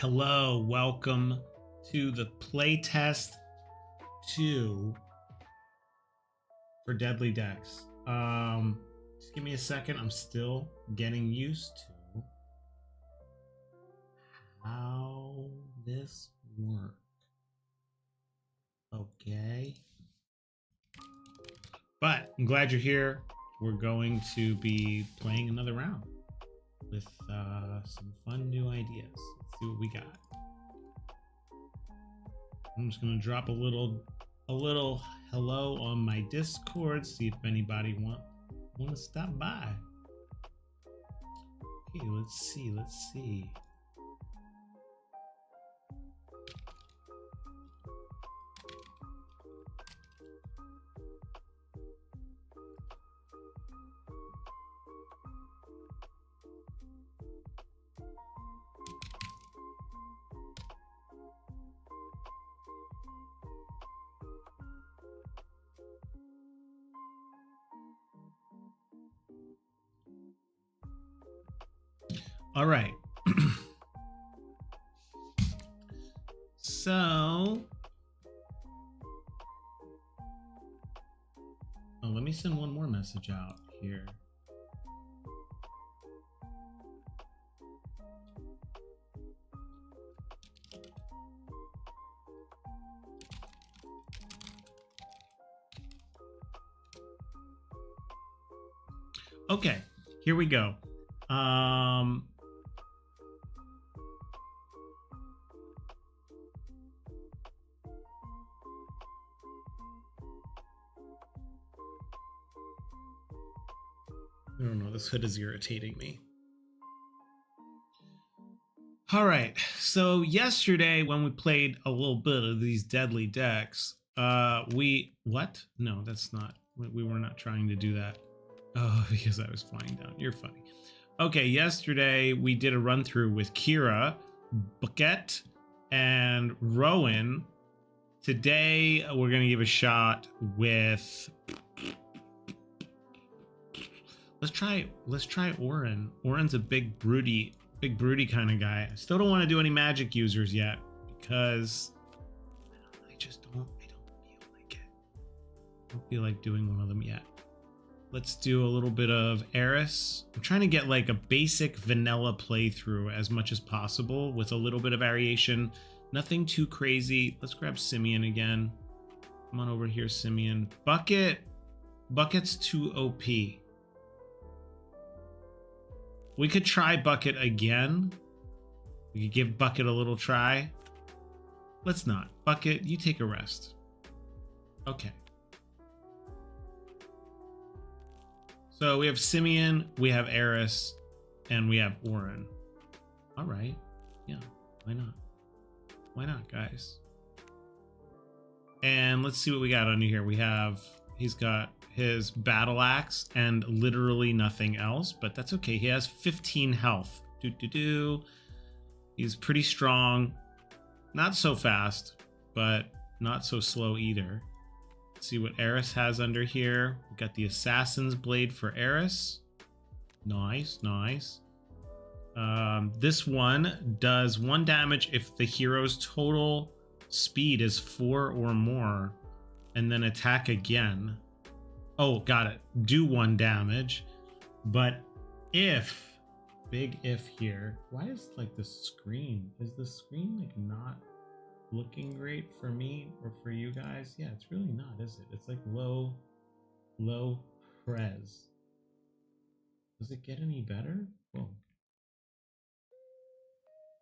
Hello, welcome to the Playtest 2 for Deadly Decks. Just give me a second. I'm still getting used to how this works. Okay. But I'm glad you're here. We're going to be playing another round with some fun new ideas. Let's see what we got. I'm just gonna drop a little hello on my Discord, see if anybody want to stop by. Okay, let's see. All right. So, let me send one more message out here. Okay, here we go. I don't know, this hood is irritating me. All right, so yesterday when we played a little bit of these deadly decks, what? No, that's not, we were not trying to do that. Oh, because I was flying down. You're funny. Okay, yesterday we did a run through with Kira, Bucket, and Rowan. Today we're gonna give a shot with. Let's try Orin. Orin's a big broody kind of guy. I still don't want to do any magic users yet because I don't feel like it. I don't feel like doing one of them yet. Let's do a little bit of Eris. I'm trying to get like a basic vanilla playthrough as much as possible with a little bit of variation. Nothing too crazy. Let's grab Simeon again. Come on over here, Simeon. Bucket's too OP. We could try Bucket again. We could give Bucket a little try. Let's not. Bucket, you take a rest. Okay. So we have Simeon, we have Eris, and we have Orin. All right. Yeah, why not? Why not, guys? And let's see what we got under here. He's got his battle axe and literally nothing else, but that's okay. He has 15 health. He's pretty strong. Not so fast, but not so slow either. Let's see what Eris has under here. We got the Assassin's Blade for Eris. Nice. This one does 1 damage if the hero's total speed is 4 or more, and then attack again. Oh, got it. Do 1 damage. But big if here. Why is like the screen? Is the screen like not looking great for me or for you guys? Yeah, it's really not, is it? It's like low pres. Does it get any better? Whoa.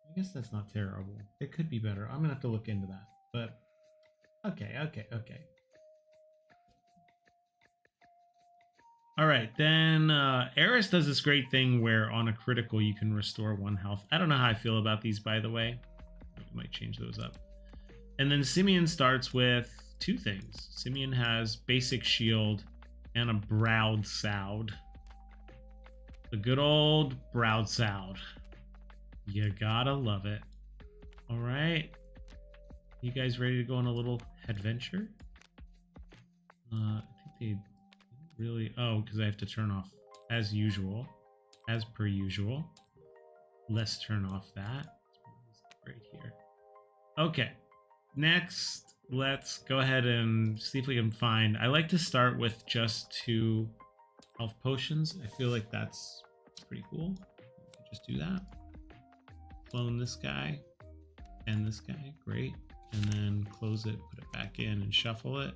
I guess that's not terrible. It could be better. I'm gonna have to look into that. But okay. All right, then Eris does this great thing where on a critical you can restore 1 health. I don't know how I feel about these, by the way. I might change those up. And then Simeon starts with 2 things. Simeon has basic shield and a browed sound. The good old browed sound. You gotta love it. All right. You guys ready to go on a little adventure? I think they really... Oh, because I have to turn off, as usual. As per usual. Let's turn off that. right here. Okay, next, let's go ahead and see if we can find... I like to start with just 2 health potions. I feel like that's pretty cool. Just do that. Clone this guy and this guy. Great. And then close it, put it back in, and shuffle it.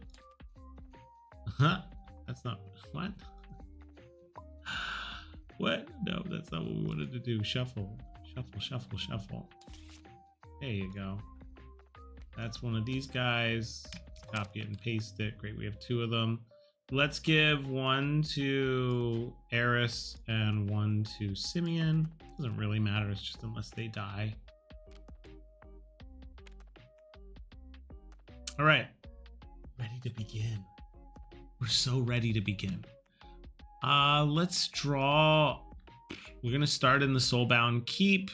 Huh? That's not... What? What? No, that's not what we wanted to do. Shuffle. Shuffle, shuffle, shuffle. There you go. That's one of these guys. Let's copy it and paste it. Great, we have 2 of them. Let's give 1 to Eris and 1 to Simeon. Doesn't really matter, it's just unless they die. All right, ready to begin. We're so ready to begin. Let's draw. We're gonna start in the Soulbound Keep.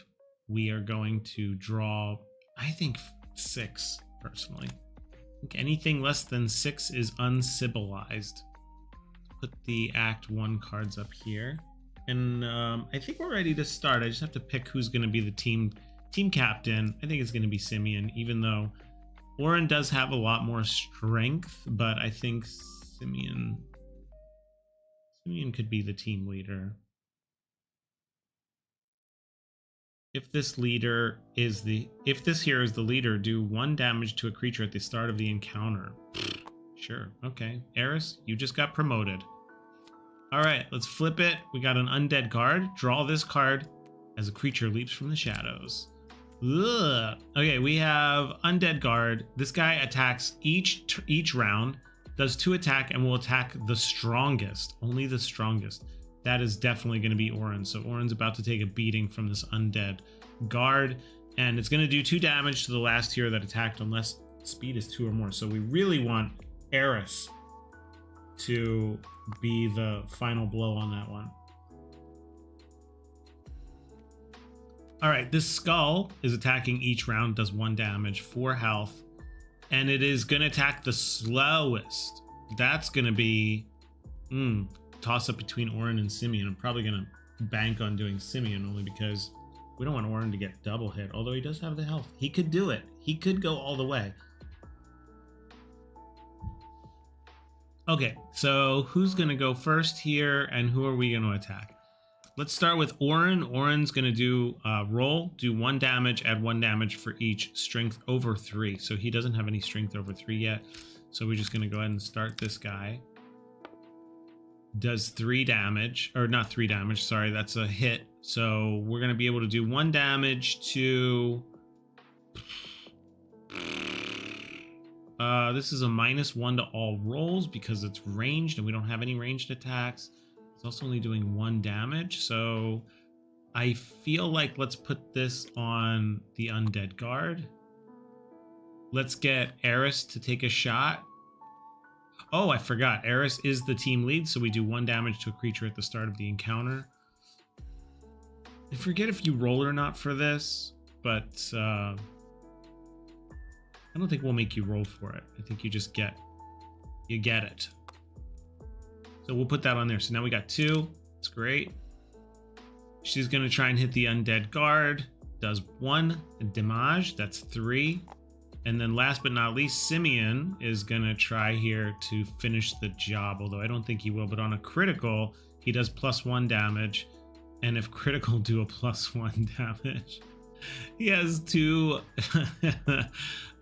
We are going to draw, I think, 6 personally. I think anything less than 6 is uncivilized. Put the Act 1 cards up here. And I think we're ready to start. I just have to pick who's going to be the team captain. I think it's going to be Simeon, even though Orin does have a lot more strength, but I think Simeon could be the team leader. If this hero is the leader, do 1 damage to a creature at the start of the encounter. Sure. Okay. Eris, you just got promoted. All right, let's flip it. We got an undead card. Draw this card as a creature leaps from the shadows. Ugh. Okay, we have undead guard. This guy attacks each round, does 2 attack, and will attack the strongest. Only the strongest. That is definitely going to be Orin. So Orin's about to take a beating from this undead guard, and it's going to do 2 damage to the last hero that attacked unless speed is 2 or more. So we really want Eris to be the final blow on that one. All right, this skull is attacking each round, does 1 damage, 4 health, and it is going to attack the slowest. That's going to be toss up between Orin and Simeon. I'm probably going to bank on doing Simeon only because we don't want Orin to get double hit, although he does have the health. He could do it. He could go all the way. Okay, so who's going to go first here, and who are we going to attack? Let's start with Orin. Orin's going to do roll, do 1 damage, add 1 damage for each strength over 3. So he doesn't have any strength over 3 yet. So we're just going to go ahead and start this guy. Does 3 damage, or not 3 damage, sorry, that's a hit. So we're going to be able to do 1 damage to... this is a -1 to all rolls because it's ranged and we don't have any ranged attacks. It's also only doing 1 damage, so I feel like let's put this on the undead guard. Let's get Eris to take a shot. Oh, I forgot. Eris is the team lead, so we do 1 damage to a creature at the start of the encounter. I forget if you roll or not for this, but I don't think we'll make you roll for it. I think you just get it. So we'll put that on there. So now we got 2. It's great. She's going to try and hit the undead guard. Does 1 damage. That's 3. And then last but not least, Simeon is going to try here to finish the job, although I don't think he will. But on a critical, he does +1 damage. And if critical, do a +1 damage. He has 2.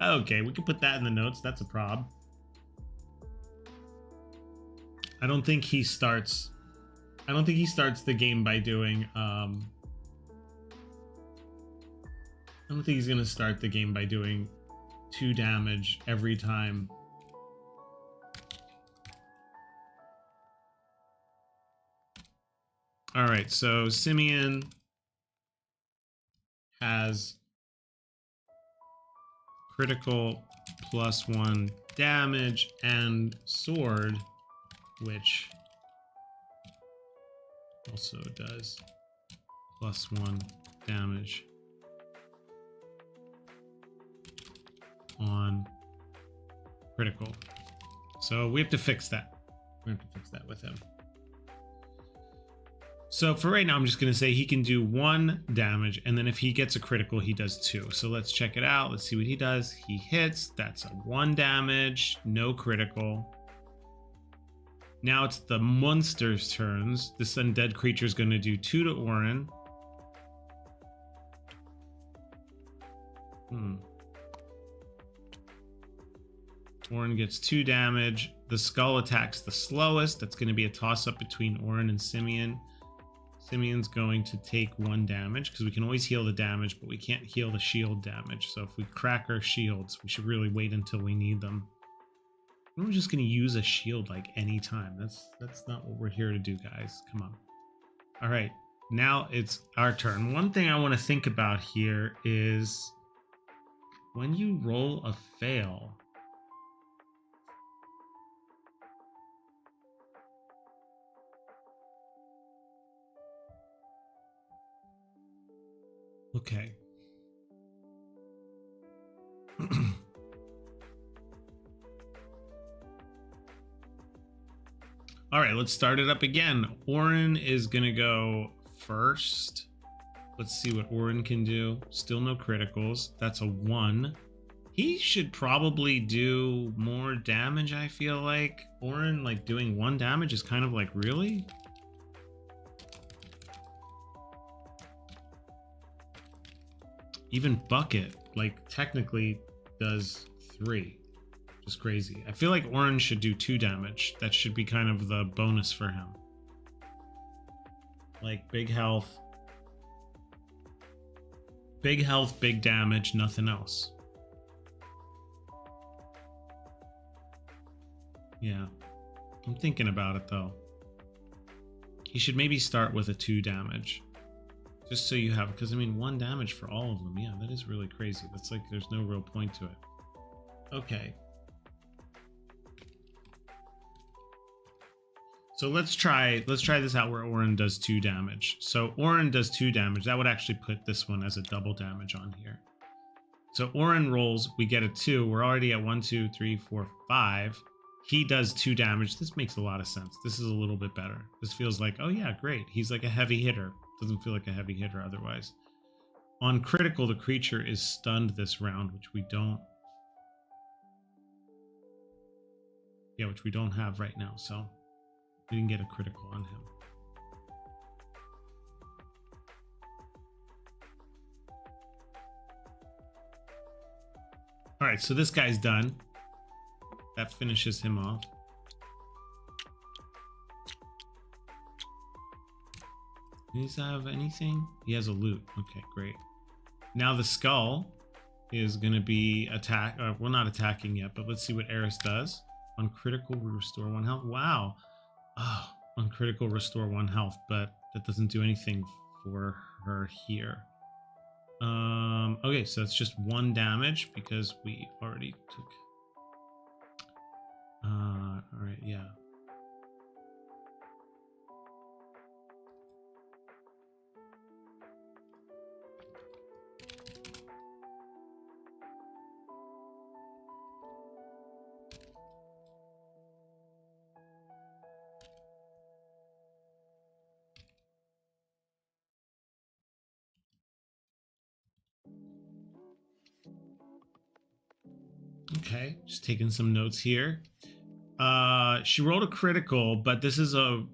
Okay, we can put that in the notes. That's a prob. I don't think he starts the game by doing I don't think he's gonna start the game by doing 2 damage every time. All right, so Simeon has critical +1 damage and sword, which also does +1 damage on critical. So we have to fix that. We have to fix that with him. So for right now, I'm just going to say he can do 1 damage, and then if he gets a critical, he does 2. So let's check it out. Let's see what he does. He hits. That's a 1 damage, no critical. Now it's the monster's turns. This undead creature is going to do 2 to Orin. Orin gets 2 damage. The skull attacks the slowest. That's going to be a toss-up between Orin and Simeon. Simeon's going to take 1 damage because we can always heal the damage, but we can't heal the shield damage. So if we crack our shields, we should really wait until we need them. I'm just going to use a shield like any time. That's not what we're here to do, guys. Come on. All right, now it's our turn. One thing I want to think about here is when you roll a fail, okay. All right, let's start it up again. Orin is going to go first. Let's see what Orin can do. Still no criticals. That's a 1. He should probably do more damage, I feel like. Orin, like, doing 1 damage is kind of like, really? Even Bucket, like, technically does 3. Just crazy. I feel like Orin should do 2 damage. That should be kind of the bonus for him. Like, big health. Big health, big damage, nothing else. Yeah. I'm thinking about it, though. He should maybe start with a 2 damage. Just so you have, because I mean 1 damage for all of them. Yeah, that is really crazy. That's like, there's no real point to it. Okay. So let's try this out where Orin does 2 damage. So Orin does 2 damage. That would actually put this one as a double damage on here. So Orin rolls, we get a 2. We're already at 1, 2, 3, 4, 5. He does 2 damage. This makes a lot of sense. This is a little bit better. This feels like, oh yeah, great. He's like a heavy hitter. Doesn't feel like a heavy hitter otherwise. On critical, the creature is stunned this round, which we don't. Yeah, which we don't have right now. So we didn't get a critical on him. All right, so this guy's done. That finishes him off. Does he have anything? He has a loot. Okay, great. Now the skull is going to be attack. Well, not attacking yet, but let's see what Eris does. On critical, we restore 1 health. Wow. Oh, on critical, restore 1 health, but that doesn't do anything for her here. Okay, so it's just 1 damage because we already took. All right, yeah. Okay, just taking some notes here. She rolled a critical, but this is a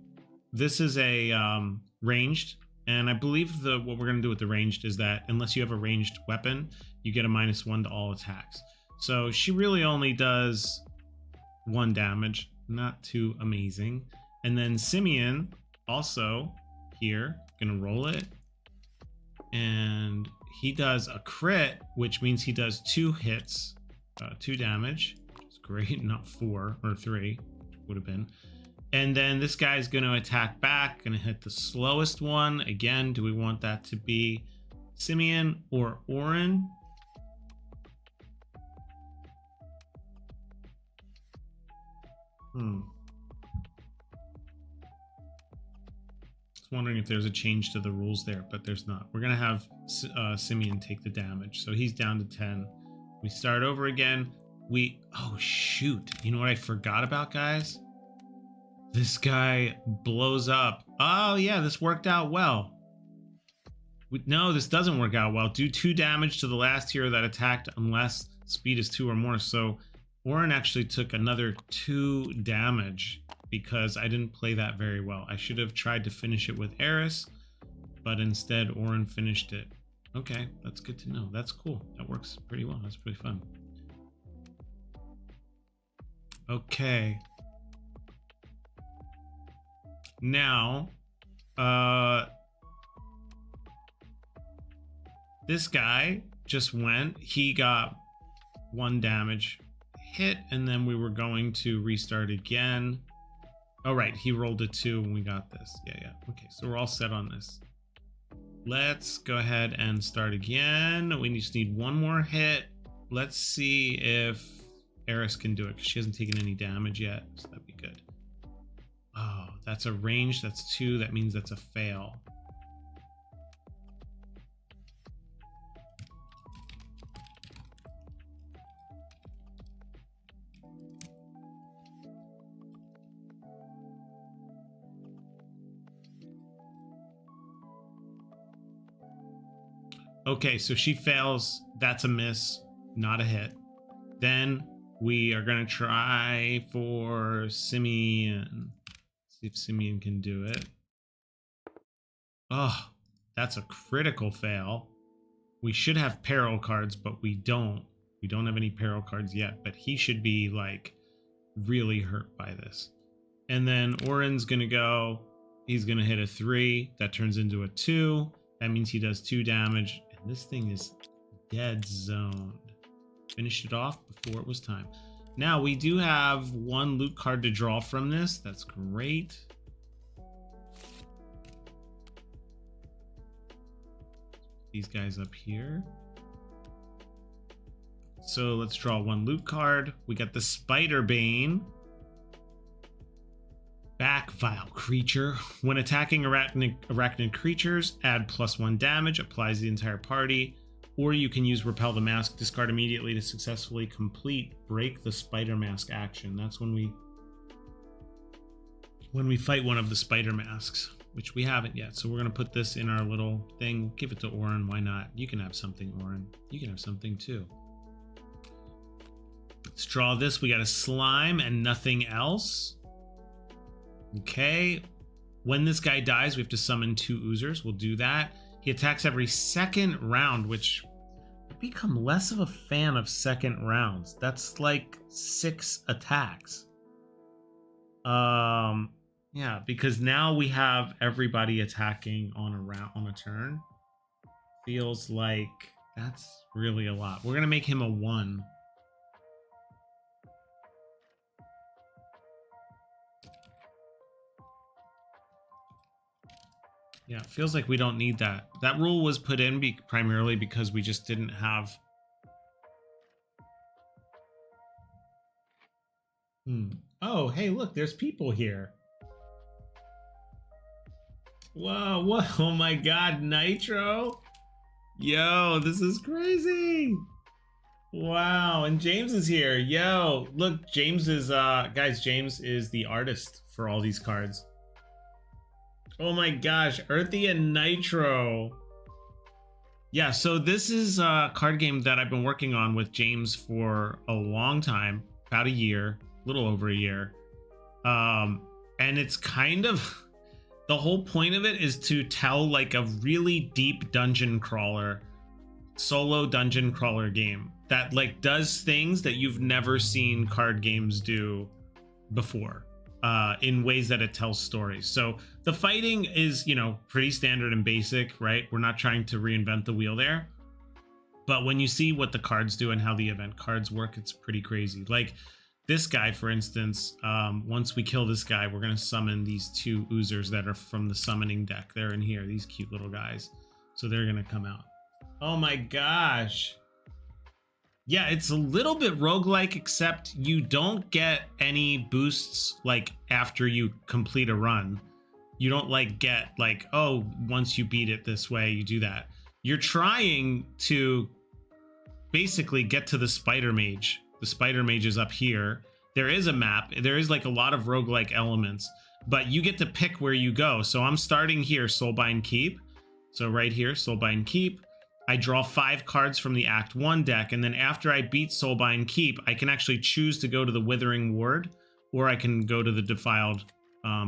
ranged, and I believe what we're gonna do with the ranged is that unless you have a ranged weapon, you get a -1 to all attacks. So she really only does 1 damage, not too amazing. And then Simeon also here gonna roll it, and he does a crit, which means he does 2 hits. 2 damage. It's great, not 4 or 3 would have been. And then this guy's going to attack back, going to hit the slowest one. Again, do we want that to be Simeon or Orin? Just wondering if there's a change to the rules there, but there's not. We're going to have Simeon take the damage. So he's down to 10. We start over again. Oh shoot. You know what I forgot about, guys? This guy blows up. Oh yeah, this worked out well. No, this doesn't work out well. Do 2 damage to the last hero that attacked unless speed is 2 or more. So Orin actually took another 2 damage because I didn't play that very well. I should have tried to finish it with Eris, but instead Orin finished it. Okay, that's good to know. That's cool. That works pretty well. That's pretty fun. Okay. Now, this guy just went. He got 1 damage hit, and then we were going to restart again. Oh, right. He rolled a 2 and we got this. Yeah. Okay, so we're all set on this. Let's go ahead and start again. We just need 1 more hit. Let's see if Eris can do it because she hasn't taken any damage yet, so that'd be good. Oh, that's a range. That's 2. That means that's a fail. Okay, so she fails. That's a miss, not a hit. Then we are going to try for Simeon. See if Simeon can do it. Oh, that's a critical fail. We should have peril cards, but we don't. We don't have any peril cards yet, but he should be like really hurt by this. And then Orin's going to go. He's going to hit a 3. That turns into a 2. That means he does 2 damage. And this thing is dead zoned. Finished it off before it was time. Now we do have 1 loot card to draw from this. That's great. These guys up here. So let's draw 1 loot card. We got the Spider Bane. Back, vile creature. When attacking arachnid creatures, add +1 damage, applies to the entire party. Or you can use Repel the Mask, discard immediately to successfully complete Break the Spider Mask action. That's when we fight one of the Spider Masks, which we haven't yet. So we're going to put this in our little thing. Give it to Orin. Why not? You can have something, Orin. You can have something too. Let's draw this. We got a slime and nothing else. Okay. When this guy dies, we have to summon 2 oozers. We'll do that. He attacks every 2nd round, which I've become less of a fan of 2nd rounds. That's like 6 attacks. Yeah, because now we have everybody attacking on a turn. Feels like that's really a lot. We're gonna make him a 1. Yeah, it feels like we don't need that. That rule was put in primarily because we just didn't have... Oh, hey, look, there's people here. Whoa, what? Oh my god, Nitro? Yo, this is crazy. Wow, and James is here. Yo, look, James is, guys, James is the artist for all these cards. Oh my gosh, Earthy and Nitro. Yeah, so this is a card game that I've been working on with James for a long time, about a year, a little over a year. And it's kind of, the whole point of it is to tell like a really deep dungeon crawler, solo dungeon crawler game that like does things that you've never seen card games do before. In ways that it tells stories. So the fighting is, you know, pretty standard and basic, right? We're not trying to reinvent the wheel there. But when you see what the cards do and how the event cards work, it's pretty crazy. Like this guy, for instance, once we kill this guy, we're going to summon these 2 oozers that are from the summoning deck. They're in here, these cute little guys. So they're going to come out. Oh my gosh. Yeah, it's a little bit roguelike, except you don't get any boosts like after you complete a run. You don't like get like, oh, once you beat it this way, you do that. You're trying to basically get to the Spider Mage. The Spider Mage is up here, there is a map. There is like a lot of roguelike elements, but you get to pick where you go. So I'm starting here, Soulbind Keep. So right here, Soulbind Keep. I draw 5 cards from the Act 1 deck, and then after I beat Soulbind Keep, I can actually choose to go to the Withering Ward, or I can go to the Defiled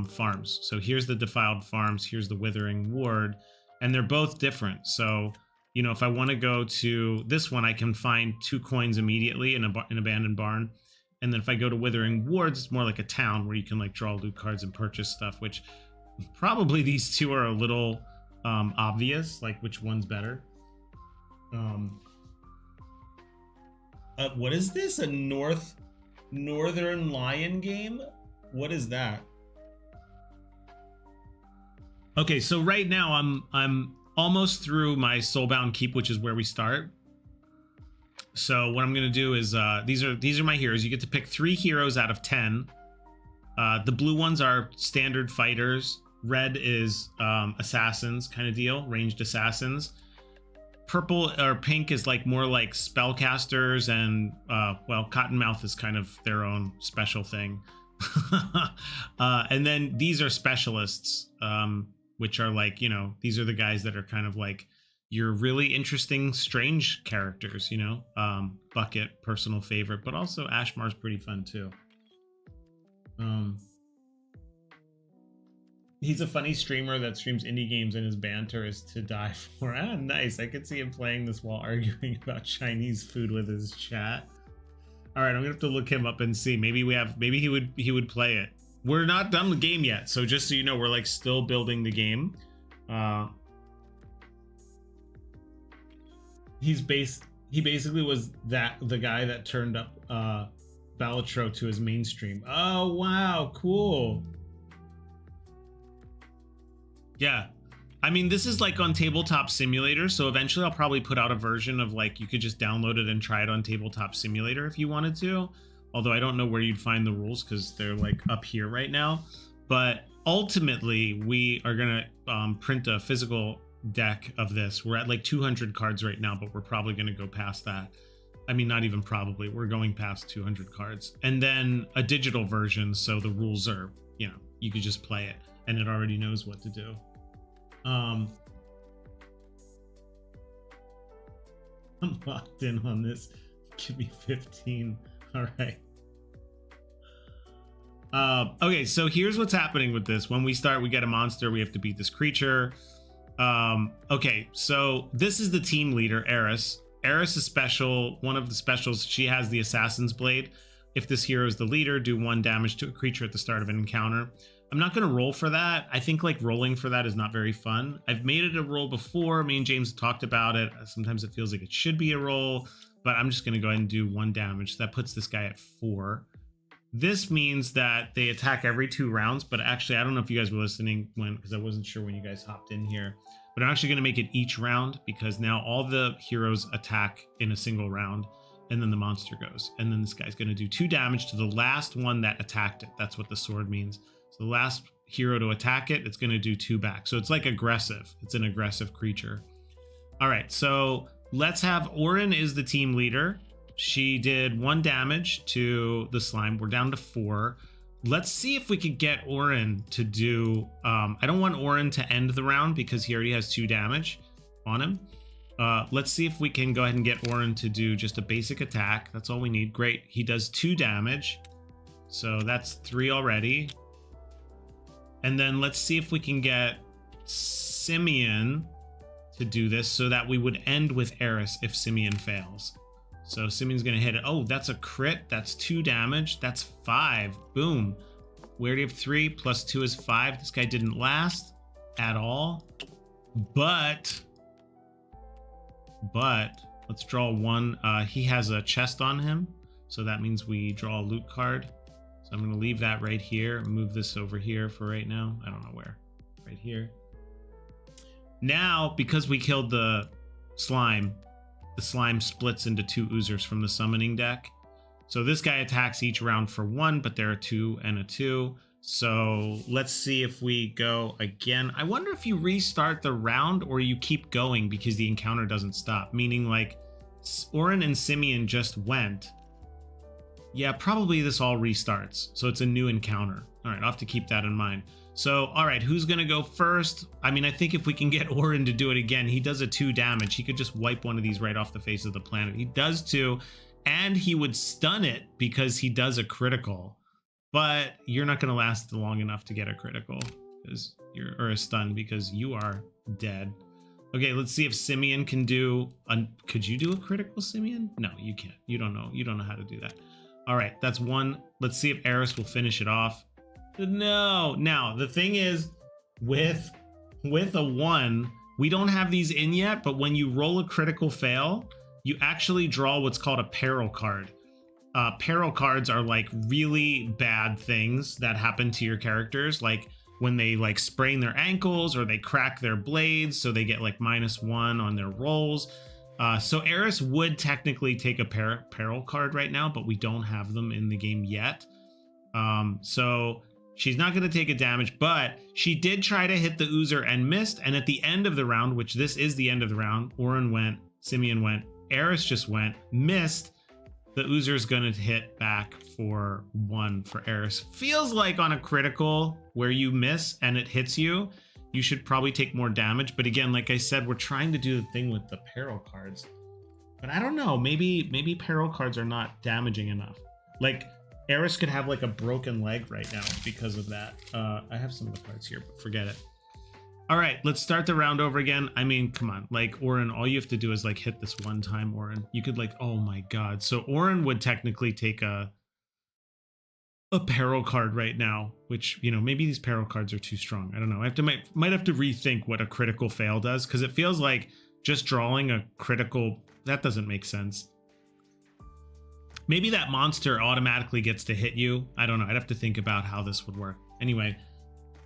Farms. So here's the Defiled Farms, here's the Withering Ward, and they're both different. So, you know, if I want to go to this one, I can find 2 coins immediately in an Abandoned Barn. And then if I go to Withering Wards, it's more like a town where you can like draw loot cards and purchase stuff, which probably these two are a little obvious, like which one's better. What is this? A Northern Lion game? What is that? Okay, so right now I'm almost through my Soulbound Keep, which is where we start. So what I'm gonna do is these are my heroes. You get to pick 3 heroes out of 10. The blue ones are standard fighters. Red is assassins kind of deal, ranged assassins. Purple or pink is like more like spellcasters, and well, Cottonmouth is kind of their own special thing. And then these are specialists, which are like, you know, these are the guys that are kind of like your really interesting strange characters, you know. Bucket, personal favorite, but also Ashmar's pretty fun too. He's a funny streamer that streams indie games, and his banter is to die for. Ah, nice. I could see him playing this while arguing about Chinese food with his chat. All right, I'm gonna have to look him up and see. Maybe he would play it. We're not done the game yet, so just so you know, we're like still building the game. He basically was the guy that turned up Balatro to his mainstream. Oh wow, cool. Yeah, I mean, this is like on Tabletop Simulator, so eventually I'll probably put out a version of like you could just download it and try it on Tabletop Simulator if you wanted to. Although I don't know where you'd find the rules because they're like up here right now. But ultimately, we are gonna print a physical deck of this. We're at like 200 cards right now, but we're probably gonna go past that. I mean, not even probably. We're going past 200 cards, and then a digital version, so the rules are, you know, you could just play it and it already knows what to do. I'm locked in on this. Give me 15. All right. Okay, so here's what's happening with this. When we start, we get a monster. We have to beat this creature. Okay, so this is the team leader, Eris. Eris is special. One of the specials, she has the Assassin's Blade. If this hero is the leader, do 1 damage to a creature at the start of an encounter. I'm not going to roll for that. I think like rolling for that is not very fun. I've made it a roll before. Me and James talked about it. Sometimes it feels like it should be a roll, but I'm just going to go ahead and do 1 damage. So that puts this guy at 4. This means that they attack every 2 rounds, but actually, I don't know if you guys were listening because I wasn't sure when you guys hopped in here, but I'm actually going to make it each round because now all the heroes attack in a single round, and then the monster goes. And then this guy's going to do 2 damage to the last one that attacked it. That's what the sword means. So the last hero to attack it, it's going to do 2 back. So it's like aggressive. It's an aggressive creature. All right, so let's have Orin is the team leader. She did 1 damage to the slime. We're down to 4. Let's see if we could get Orin to do... I don't want Orin to end the round because he already has 2 damage on him. Let's see if we can go ahead and get Orin to do just a basic attack. That's all we need. Great. He does 2 damage. So that's 3 already. And then let's see if we can get Simeon to do this so that we would end with Eris if Simeon fails. So Simeon's going to hit it. Oh, that's a crit. That's 2 damage. That's 5. Boom. We already have 3 plus 2 is 5. This guy didn't last at all. But let's draw 1. He has a chest on him. So that means we draw a loot card. So I'm going to leave that right here. Move this over here for right now. I don't know where. Right here. Now, because we killed the slime splits into 2 oozers from the summoning deck. So this guy attacks each round for 1, but there are 2 and a 2. So let's see if we go again. I wonder if you restart the round or you keep going because the encounter doesn't stop. Meaning like Orin and Simeon just went. Yeah, probably this all restarts. So it's a new encounter. All right, I'll have to keep that in mind. So, all right, who's going to go first? I mean, I think if we can get Orin to do it again, he does a 2 damage. He could just wipe one of these right off the face of the planet. He does 2, and he would stun it because he does a critical. But you're not going to last long enough to get a critical or a stun because you are dead. Okay, let's see if Simeon can do could you do a critical, Simeon? No, you can't. You don't know. You don't know how to do that. All right, that's 1. Let's see if Eris will finish it off. No. Now, the thing is with a 1, we don't have these in yet, but when you roll a critical fail, you actually draw what's called a peril card. Peril cards are like really bad things that happen to your characters, like when they like sprain their ankles or they crack their blades, so they get like -1 on their rolls. So Eris would technically take a peril card right now, but we don't have them in the game yet. So she's not going to take a damage, but she did try to hit the Oozer and missed. And at the end of the round, which this is the end of the round, Orin went, Simeon went, Eris just went, missed. The Oozer's going to hit back for 1 for Eris. Feels like on a critical where you miss and it hits you, you should probably take more damage. But again, like I said, we're trying to do the thing with the peril cards. But I don't know, maybe peril cards are not damaging enough. Like Eris could have like a broken leg right now because of that. I have some of the cards here, but forget it. All right, let's start the round over again. I mean, come on, like Orin, all you have to do is like hit this 1 time, Orin. You could like, oh my God. So Orin would technically take a peril card right now, which, you know, maybe these peril cards are too strong. I don't know. Might have to rethink what a critical fail does, because it feels like just drawing a critical, that doesn't make sense. Maybe that monster automatically gets to hit you. I don't know. I'd have to think about how this would work. Anyway,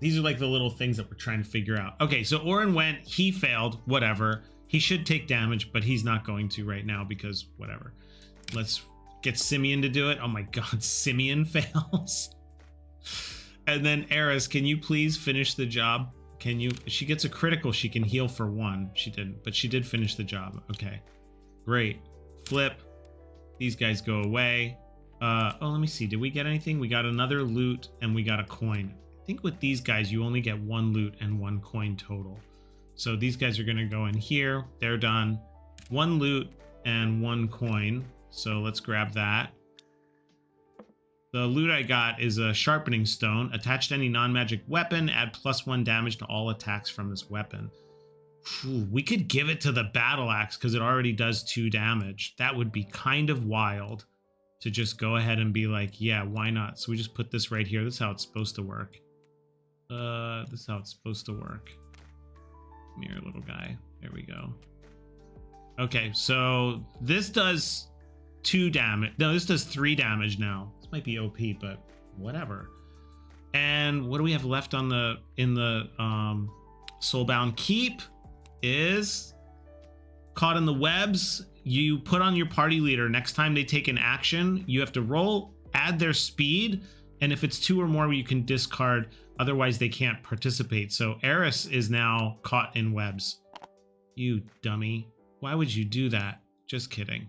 these are like the little things that we're trying to figure out. Okay, so Orin went, he failed, whatever. He should take damage, but he's not going to right now because whatever. Let's get Simeon to do it. Oh my God, Simeon fails. And then Eris, can you please finish the job? Can you? If she gets a critical, she can heal for 1. She didn't, but she did finish the job. Okay, great. Flip. These guys go away. Oh, let me see. Did we get anything? We got another loot and we got a coin. I think with these guys, you only get 1 loot and 1 coin total. So these guys are going to go in here. They're done. 1 loot and 1 coin. So let's grab that. The loot I got is a sharpening stone. Attached to any non-magic weapon, add +1 damage to all attacks from this weapon. Whew, we could give it to the battle axe because it already does 2 damage. That would be kind of wild to just go ahead and be like, yeah, why not? So we just put this right here. This is how it's supposed to work. This is how it's supposed to work. Come here, little guy. There we go. Okay, so this does 2 damage. No, this does 3 damage now. This might be OP, but whatever. And what do we have left on the Soulbound Keep is caught in the webs. You put on your party leader. Next time they take an action, you have to roll, add their speed, and if it's 2 or more, you can discard. Otherwise, they can't participate. So Eris is now caught in webs. You dummy. Why would you do that? Just kidding.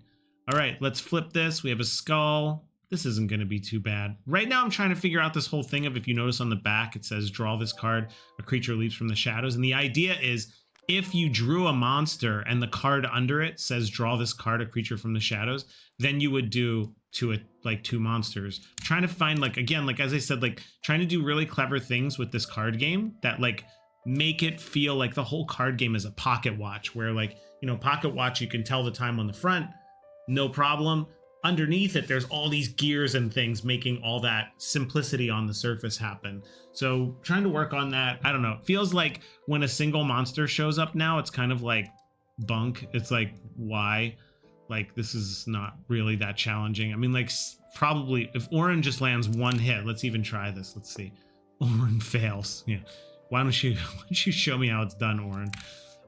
All right, let's flip this. We have a skull. This isn't going to be too bad. Right now, I'm trying to figure out this whole thing of, if you notice on the back, it says draw this card. A creature leaps from the shadows. And the idea is if you drew a monster and the card under it says draw this card, a creature from the shadows, then you would do two monsters. I'm trying to find, like, again, like as I said, like trying to do really clever things with this card game that like make it feel like the whole card game is a pocket watch, where like, you know, pocket watch, you can tell the time on the front, no problem. Underneath it, there's all these gears and things making all that simplicity on the surface happen. So trying to work on that. I don't know. It feels like when a single monster shows up now, it's kind of like bunk. It's like, why? Like, this is not really that challenging. I mean, like, probably if Orin just lands 1 hit, let's even try this. Let's see. Orin fails. Yeah. Why don't you show me how it's done, Orin?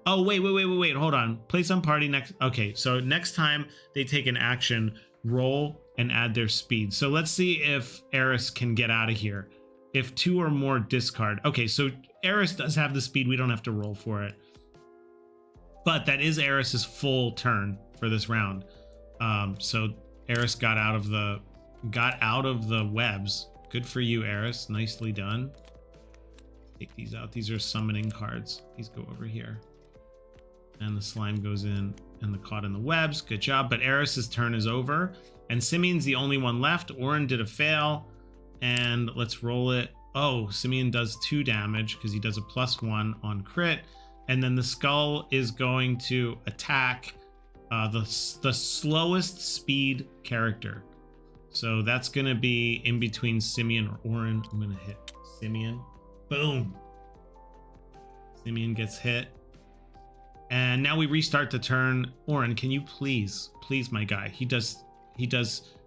Oh, wait. Hold on. Place on party next. Okay, so next time they take an action, roll and add their speed. So let's see if Eris can get out of here. If 2 or more, discard. Okay, so Eris does have the speed. We don't have to roll for it. But that is Eris's full turn for this round. So Eris got out of the got out of the webs. Good for you, Eris. Nicely done. Take these out. These are summoning cards. These go over here. And the slime goes in and the caught in the webs. Good job. But Eris's turn is over. And Simeon's the only one left. Orin did a fail. And let's roll it. Oh, Simeon does 2 damage because he does a +1 on crit. And then the skull is going to attack the slowest speed character. So that's going to be in between Simeon or Orin. I'm going to hit Simeon. Boom. Simeon gets hit. And now we restart the turn. Orin, can you please, my guy? He does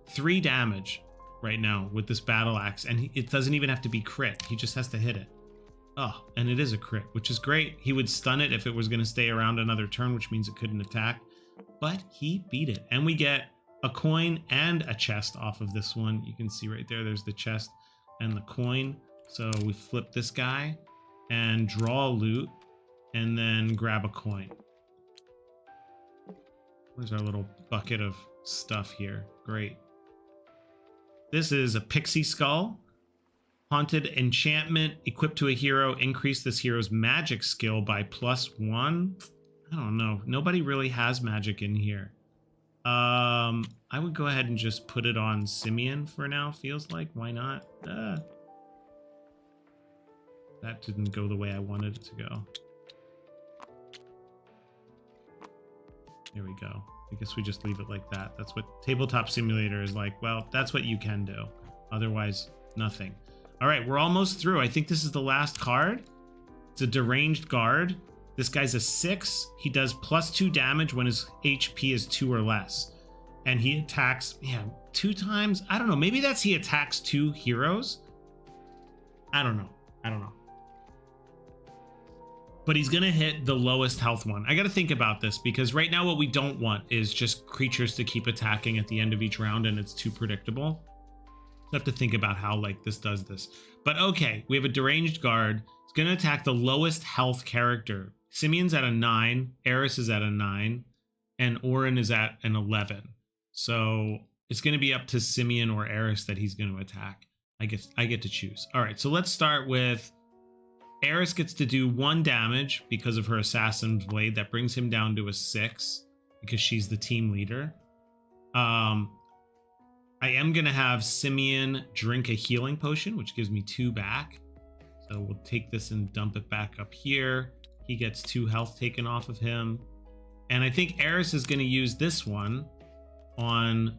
3 damage right now with this battle axe, and it doesn't even have to be crit. He just has to hit it. Oh, and it is a crit, which is great. He would stun it if it was going to stay around another turn, which means it couldn't attack. But he beat it, and we get a coin and a chest off of this one. You can see right there, there's the chest and the coin. So we flip this guy and draw a loot and then grab a coin. Where's our little bucket of stuff here? Great. This is a pixie skull. Haunted enchantment equipped to a hero. Increase this hero's magic skill by +1. I don't know. Nobody really has magic in here. I would go ahead and just put it on Simeon for now. Feels like. Why not? That didn't go the way I wanted it to go. There we go. I guess we just leave it like that. That's what Tabletop Simulator is like. Well, that's what you can do. Otherwise, nothing. All right, we're almost through. I think this is the last card. It's a deranged guard. This guy's a 6. He does +2 damage when his HP is 2 or less. And he attacks, 2 times. I don't know. Maybe that's he attacks 2 heroes. I don't know. But he's going to hit the lowest health one. I got to think about this because right now what we don't want is just creatures to keep attacking at the end of each round and it's too predictable. So I have to think about how this does this. But okay, we have a deranged guard. It's going to attack the lowest health character. Simeon's at a 9, Eris is at a 9, and Orin is at an 11. So it's going to be up to Simeon or Eris that he's going to attack. I guess I get to choose. All right, so let's start with Eris gets to do 1 damage because of her Assassin's Blade. That brings him down to a 6 because she's the team leader. I am going to have Simeon drink a healing potion, which gives me 2 back. So we'll take this and dump it back up here. He gets 2 health taken off of him. And I think Eris is going to use this one on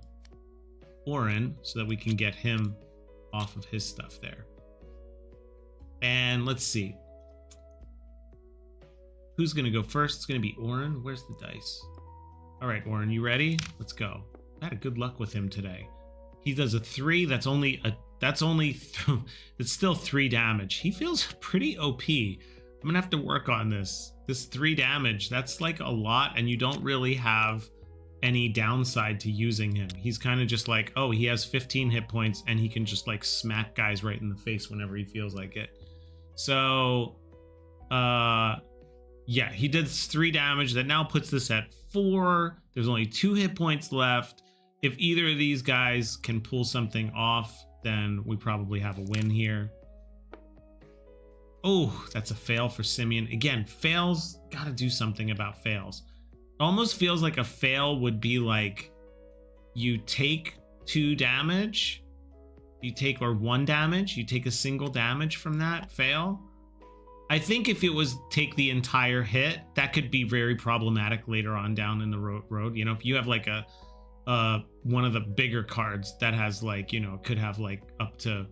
Orin so that we can get him off of his stuff there. And let's see. Who's going to go first? It's going to be Orin. Where's the dice? All right, Orin, you ready? Let's go. I had a good luck with him today. He does a 3. It's still 3 damage. He feels pretty OP. I'm going to have to work on this. This 3 damage, that's like a lot, and you don't really have any downside to using him. He's kind of just like, oh, he has 15 hit points, and he can just smack guys right in the face whenever he feels like it. So, yeah, he did 3 damage. That now puts this at 4. There's only 2 hit points left. If either of these guys can pull something off, then we probably have a win here. Oh, that's a fail for Simeon. Again, fails, gotta do something about fails. It almost feels like a fail would be like you take 2 damage, or 1 damage, you take a single damage from that fail. I think if it was take the entire hit, that could be very problematic later on down in the road. You know, if you have like one of the bigger cards that has could have up to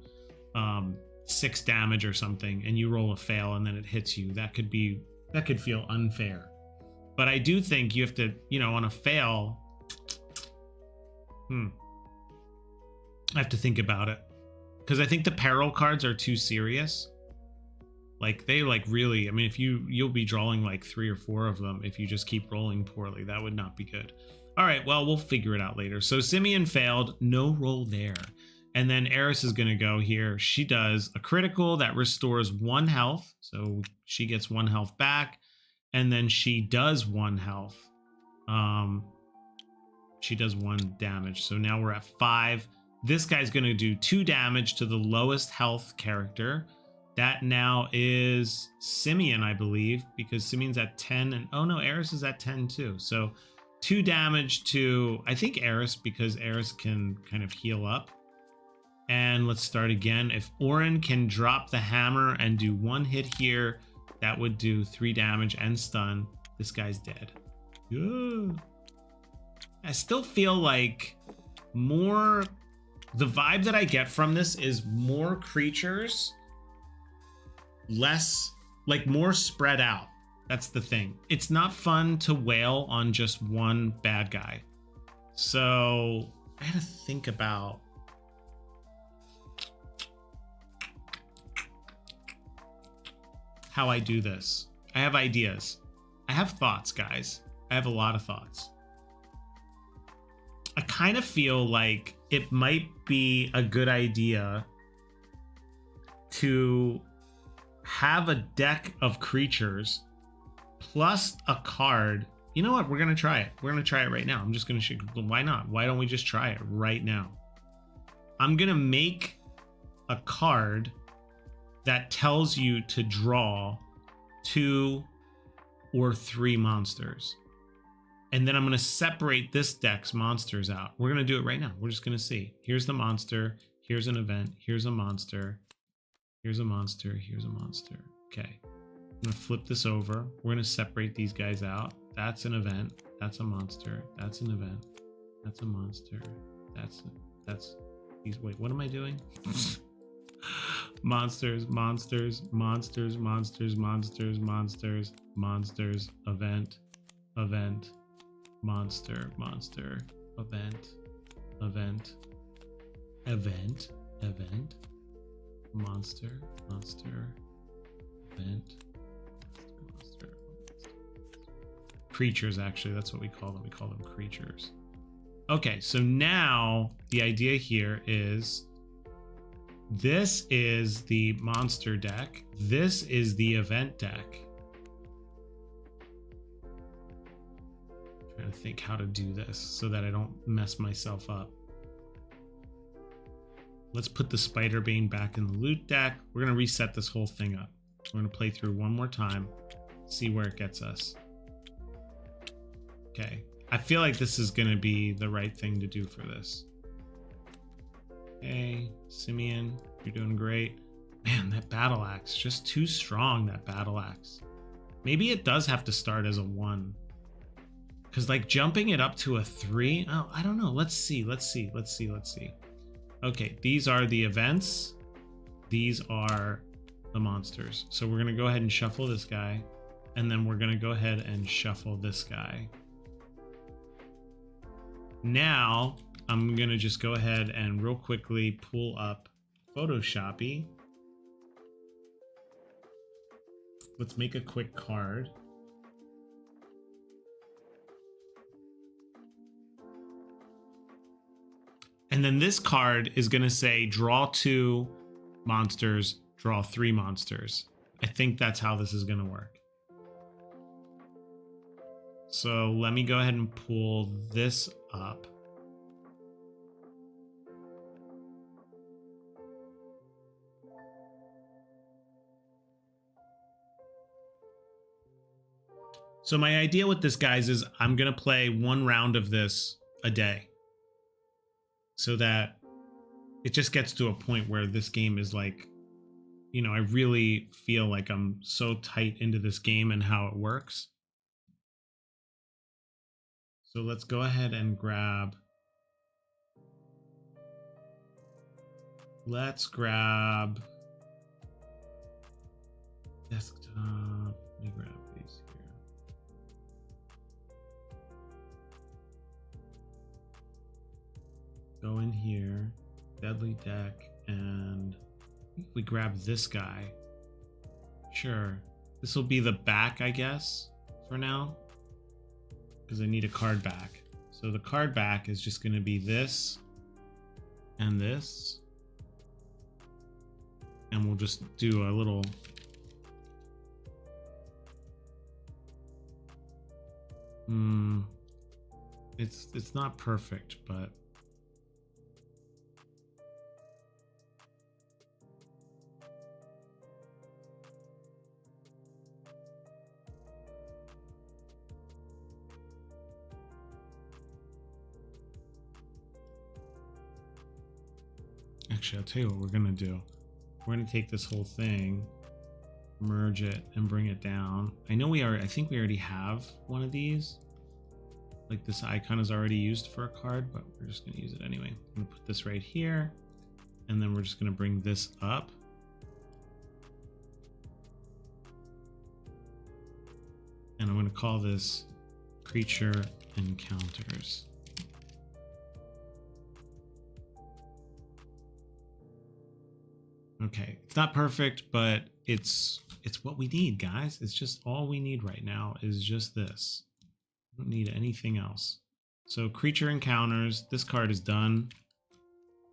6 damage or something, and you roll a fail and then it hits you, that could feel unfair. But I do think you have to, on a fail, I have to think about it, because I think the peril cards are too serious. They really, I mean, if you'll be drawing 3 or 4 of them if you just keep rolling poorly. That would not be good. All right, well, we'll figure it out later. So Simeon failed, no roll there. And then Eris is going to go here. She does a critical that restores 1 health. So she gets 1 health back. And then she does 1 health. She does 1 damage. So now we're at 5. This guy's going to do 2 damage to the lowest health character. That now is Simeon, I believe, because Simeon's at 10. And oh no, Eris is at 10 too. So 2 damage to, I think, Eris, because Eris can kind of heal up. And let's start again. If Orin can drop the hammer and do 1 hit here, that would do 3 damage and stun. This guy's dead. Ugh. I still feel like more... The vibe that I get from this is more creatures, less, like more spread out. That's the thing. It's not fun to wail on just one bad guy. So I had to think about how I do this. I have ideas. I have thoughts, guys. I have a lot of thoughts. I kind of feel like it might be a good idea to have a deck of creatures plus a card. You know what? We're going to try it. We're going to try it right now. I'm just going to... Why not? Why don't we just try it right now? I'm going to make a card that tells you to draw 2 or 3 monsters. And then I'm going to separate this deck's monsters out. We're going to do it right now. We're just going to see. Here's the monster. Here's an event. Here's a monster. Here's a monster. Here's a monster. Okay. I'm going to flip this over. We're going to separate these guys out. That's an event. That's a monster. That's an event. That's a monster. That's these. Wait, what am I doing? Monsters, monsters, monsters, monsters, monsters, monsters, monsters, event, event, monster, monster, event, event, event, event, monster, monster, event, monster, monster. Creatures, actually, that's what we call them. We call them creatures. Okay, so now the idea here is this is the monster deck. This is the event deck. I'm trying to think how to do this so that I don't mess myself up. Let's put the Spider-Bane back in the loot deck. We're going to reset this whole thing up. We're going to play through one more time, see where it gets us. Okay. I feel like this is going to be the right thing to do for this. Okay, Simeon, you're doing great. Man, that battle axe, just too strong, that battle axe. Maybe it does have to start as a 1. Because like jumping it up to a 3, oh, I don't know. Let's see. Okay, these are the events. These are the monsters. So we're going to go ahead and shuffle this guy. And then we're going to go ahead and shuffle this guy. Now, I'm going to just go ahead and real quickly pull up Photoshoppy. Let's make a quick card. And then this card is going to say draw 2 monsters, draw 3 monsters. I think that's how this is going to work. So let me go ahead and pull this up. So my idea with this, guys, is I'm going to play 1 round of this a day. So that it just gets to a point where this game is like, you know, I really feel like I'm so tight into this game and how it works. So let's go ahead and grab. Let's grab desktop. Let me grab these here. Go in here, deadly deck, and I think we grab this guy. Sure. This will be the back, I guess, for now. Because I need a card back. So the card back is just going to be this and this. And we'll just do a little... It's not perfect, but... Actually, I'll tell you what we're gonna do. We're gonna take this whole thing, merge it, and bring it down. I think we already have one of these. Like this icon is already used for a card, but we're just gonna use it anyway. I'm gonna put this right here, and then we're just gonna bring this up. And I'm gonna call this Creature Encounters. Okay, it's not perfect, but it's what we need, guys. It's just all we need right now is just this. We don't need anything else. So Creature Encounters, this card is done.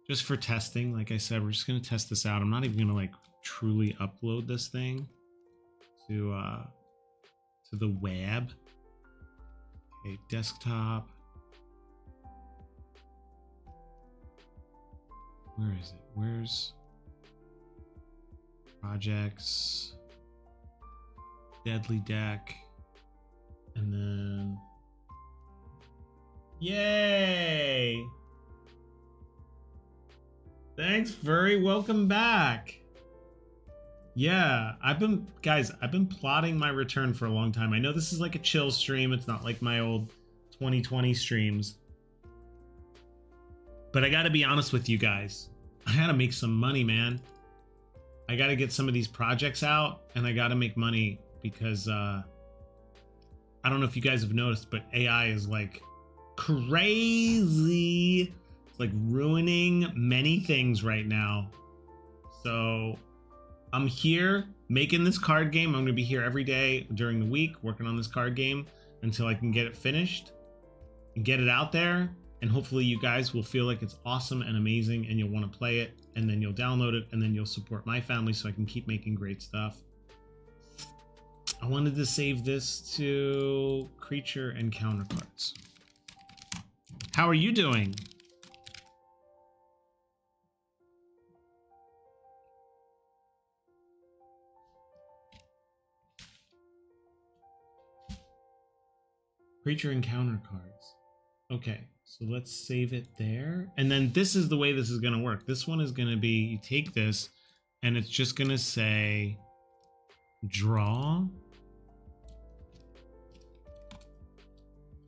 Just for testing, like I said, we're just gonna test this out. I'm not even gonna like truly upload this thing to the web. Okay, desktop. Where is it? Where's projects, deadly deck, and then yay! Thanks, Furry. Welcome back. Yeah, I've been plotting my return for a long time. I know this is like a chill stream. It's not like my old 2020 streams. But I gotta be honest with you guys. I gotta make some money, man. I gotta get some of these projects out, and I gotta make money because I don't know if you guys have noticed, but AI is like crazy. It's like ruining many things right now. So I'm here making this card game. I'm gonna be here every day during the week working on this card game until I can get it finished and get it out there. And hopefully you guys will feel like it's awesome and amazing and you'll want to play it, and then you'll download it, and then you'll support my family so I can keep making great stuff. I wanted to save this to Creature Encounter cards. How are you doing? Creature Encounter cards. Okay, so let's save it there. And then this is the way this is going to work. This one is going to be, you take this and it's just going to say draw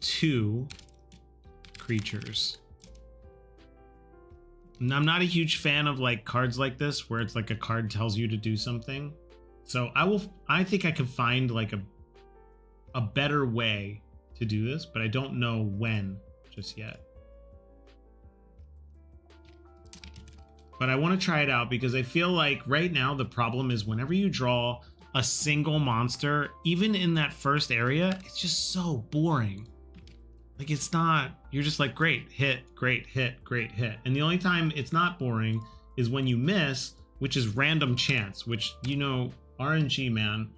2 creatures. And I'm not a huge fan of like cards like this where it's like a card tells you to do something. So I think I could find like a better way to do this, but I don't know when just yet. But I want to try it out because I feel like right now the problem is whenever you draw a single monster, even in that first area, it's just so boring. Like it's not, you're just like, great hit, great hit, great hit. And the only time it's not boring is when you miss, which is random chance, which, you know, RNG, man.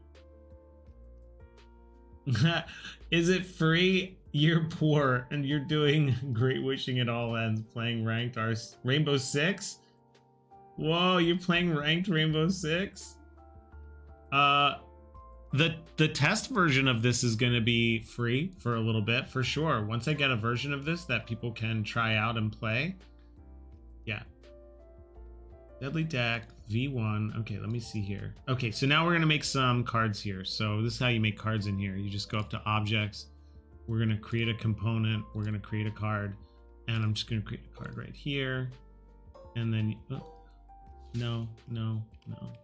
Is it free? You're poor and you're doing great, wishing it all ends, playing ranked Rainbow Six. Whoa, you're playing ranked Rainbow Six? The test version of this is going to be free for a little bit for sure. Once I get a version of this that people can try out and play. Yeah. Deadly deck V1. Okay, let me see here. Okay, so now we're going to make some cards here. So this is how you make cards in here. You just go up to objects. We're going to create a component. We're going to create a card. And I'm just going to create a card right here. And then, oh, no. Oh my God.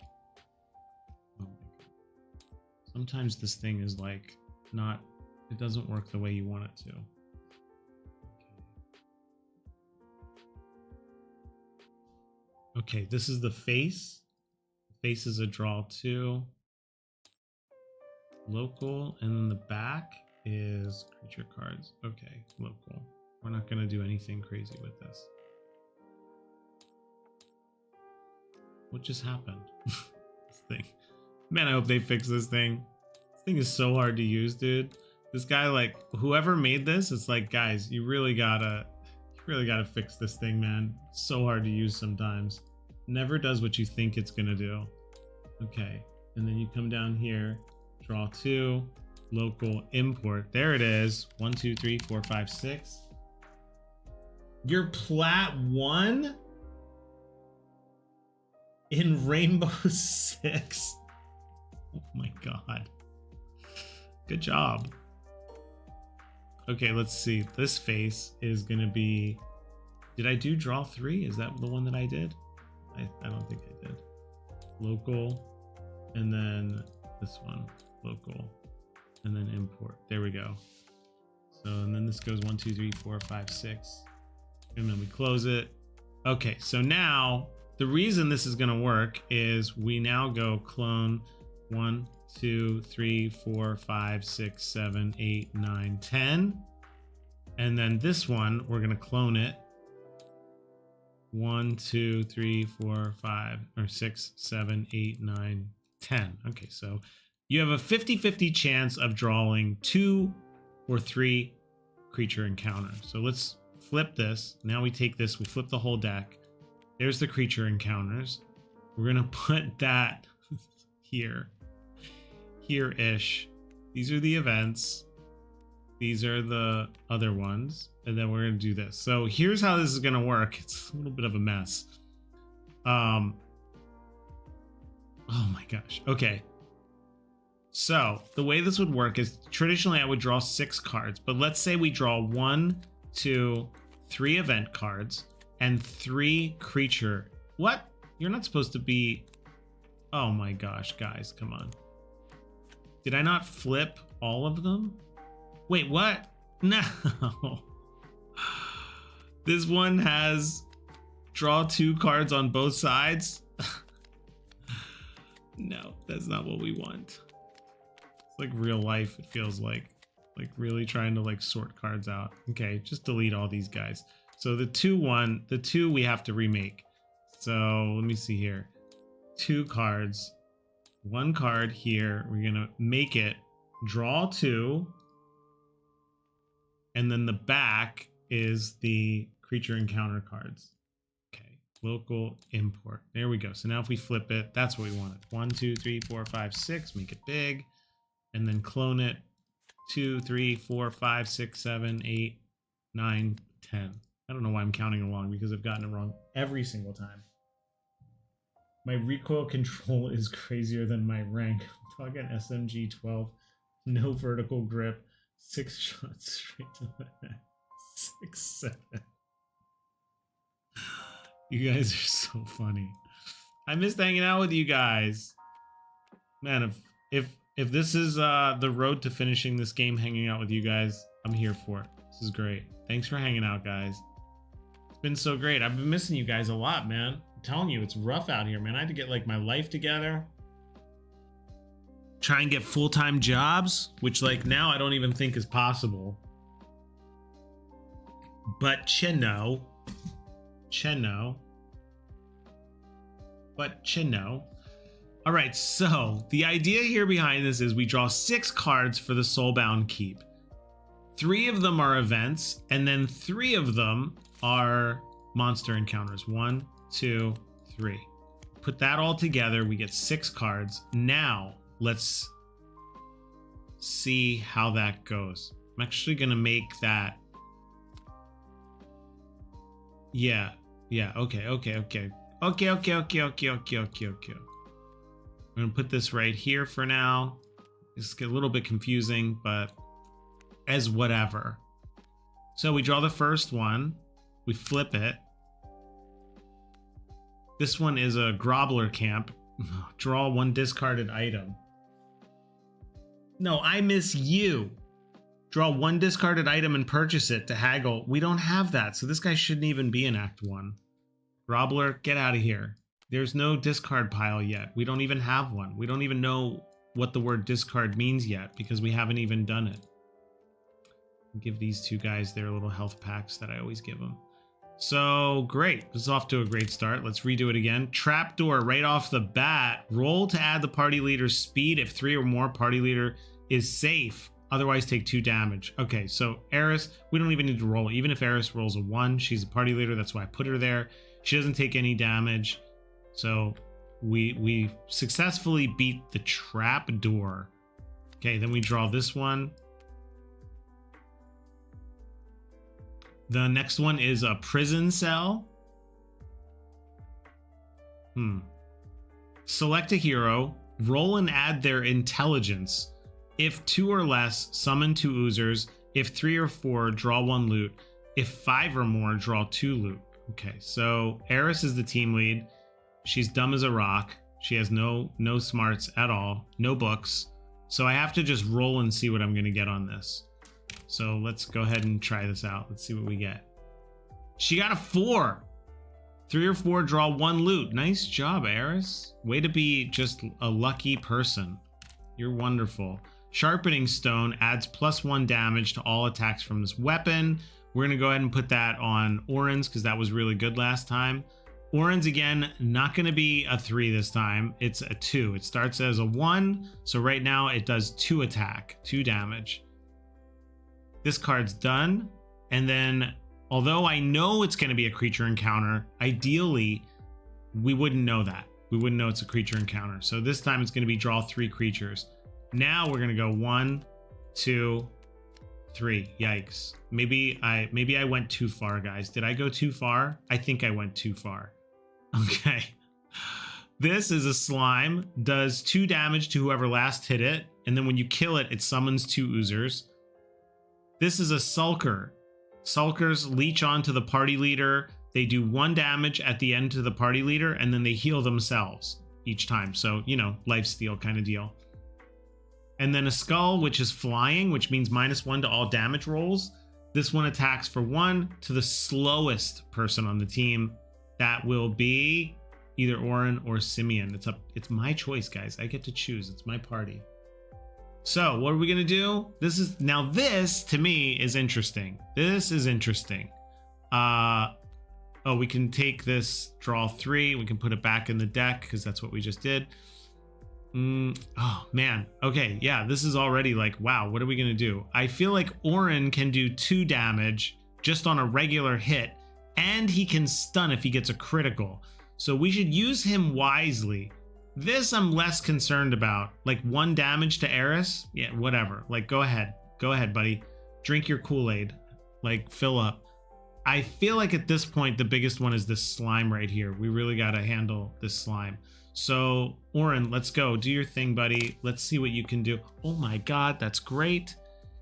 Sometimes this thing is like not, it doesn't work the way you want it to. Okay, this is the face. The face is a draw 2. Local, and then the back is creature cards. Okay, local. We're not gonna do anything crazy with this. What just happened? This thing. Man, I hope they fix this thing. This thing is so hard to use, dude. This guy, like, whoever made this, it's like, guys, you really gotta fix this thing, man. It's so hard to use sometimes. Never does what you think it's gonna do. Okay, and then you come down here, draw 2, local, import. There it is. 1, 2, 3, 4, 5, 6. You're plat 1? in Rainbow Six. Oh my god. Good job. Okay, let's see. This face is gonna be. Did I do draw 3? Is that the one that I did? I don't think I did. Local, and then this one, local, and then import. There we go. So, and then this goes 1, 2, 3, 4, 5, 6, and then we close it. Okay, so now the reason this is gonna work is we now go clone 1, 2, 3, 4, 5, 6, 7, 8, 9, 10. And then this one, we're gonna clone it. 1, 2, 3, 4, 5, or 6, 7, 8, 9, 10. Okay, so you have a 50-50 chance of drawing 2 or 3 creature encounters. So let's flip this. Now we take this, we flip the whole deck. There's the creature encounters. We're gonna put that here. Here-ish. These are the events. These are the other ones. And then we're going to do this. So here's how this is going to work. It's a little bit of a mess. Oh my gosh. Okay. So the way this would work is traditionally I would draw 6 cards. But let's say we draw 1, 2, 3 event cards and 3 creature. What? You're not supposed to be... Oh my gosh, guys. Come on. Did I not flip all of them? Wait, what? No. This one has draw 2 cards on both sides. No, that's not what we want. It's like real life, it feels like really trying to like sort cards out. Okay, just delete all these guys. So the 2 we have to remake. So let me see here. 2 cards. 1 card here. We're gonna make it draw 2, and then the back is the creature encounter cards. Okay, local import. There we go. So now if we flip it, that's what we wanted. 1, 2, 3, 4, 5, 6. Make it big, and then clone it. 2, 3, 4, 5, 6, 7, 8, 9, 10. I don't know why I'm counting along because I've gotten it wrong every single time. My recoil control is crazier than my rank. I'm talking SMG 12, no vertical grip, 6 shots straight to the head. 6, 7. You guys are so funny. I missed hanging out with you guys. Man, if this is the road to finishing this game, hanging out with you guys, I'm here for it. This is great. Thanks for hanging out, guys. It's been so great. I've been missing you guys a lot, man. I'm telling you, it's rough out here, man. I had to get like my life together. Try and get full-time jobs, which like now I don't even think is possible. But Chino. All right, so the idea here behind this is we draw 6 cards for the Soulbound Keep. 3 of them are events, and then 3 of them are monster encounters. 1, 2, 3. Put that all together, we get 6 cards. Now, let's see how that goes. I'm actually gonna make that. Yeah, okay. I'm gonna put this right here for now. This get a little bit confusing, but as whatever. So we draw the first one, we flip it. This one is a Grobbler Camp. Draw 1 discarded item. No, I miss you. Draw 1 discarded item and purchase it to haggle. We don't have that, so this guy shouldn't even be in Act 1. Grobbler, get out of here. There's no discard pile yet. We don't even have one. We don't even know what the word discard means yet because we haven't even done it. Give these 2 guys their little health packs that I always give them. So great. This is off to a great start. Let's redo it again. Trapdoor right off the bat. Roll to add the party leader's speed if 3 or more party leader is safe. Otherwise take 2 damage. Okay, so Eris, we don't even need to roll. Even if Eris rolls a 1, she's a party leader. That's why I put her there. She doesn't take any damage. So we successfully beat the trap door. Okay, then we draw this one. The next one is a prison cell. select a hero, roll and add their intelligence. If 2 or less, summon 2 oozers. If 3 or 4, draw 1 loot. If 5 or more, draw 2 loot. Okay, so Eris is the team lead. She's dumb as a rock. She has no smarts at all, no books. So I have to just roll and see what I'm going to get on this. So let's go ahead and try this out. Let's see what we get. She got a 4. 3 or 4, draw 1 loot. Nice job, Eris. Way to be just a lucky person. You're wonderful. Sharpening Stone adds +1 damage to all attacks from this weapon. We're going to go ahead and put that on Orin's because that was really good last time. Orin's, again, not going to be a 3 this time. It's a 2. It starts as a 1. So right now it does 2 attack, 2 damage. This card's done. And then, although I know it's going to be a creature encounter, ideally, we wouldn't know that. We wouldn't know it's a creature encounter. So this time it's going to be draw 3 creatures. Now we're going to go 1, 2, 3. Yikes. Maybe I went too far, guys. Did I go too far? I think I went too far. Okay. This is a slime. Does 2 damage to whoever last hit it. And then when you kill it, it summons 2 oozers. This is a Sulker. Sulkers leech onto the party leader. They do 1 damage at the end to the party leader, and then they heal themselves each time. So, you know, lifesteal kind of deal. And then a Skull, which is flying, which means -1 to all damage rolls. This one attacks for 1 to the slowest person on the team. That will be either Orin or Simeon. It's my choice, guys. I get to choose. It's my party. So what are we gonna do? This to me is interesting. This is interesting. Oh, we can take this, draw 3. We can put it back in the deck because that's what we just did. Oh man. Okay, yeah, this is already like, wow, what are we gonna do? I feel like Orin can do 2 damage just on a regular hit, and he can stun if he gets a critical. So we should use him wisely. This I'm less concerned about. Like 1 damage to Eris? Yeah, whatever. Like, go ahead. Go ahead, buddy. Drink your Kool-Aid. Like, fill up. I feel like at this point, the biggest one is this slime right here. We really got to handle this slime. So, Orin, let's go. Do your thing, buddy. Let's see what you can do. Oh my god, that's great.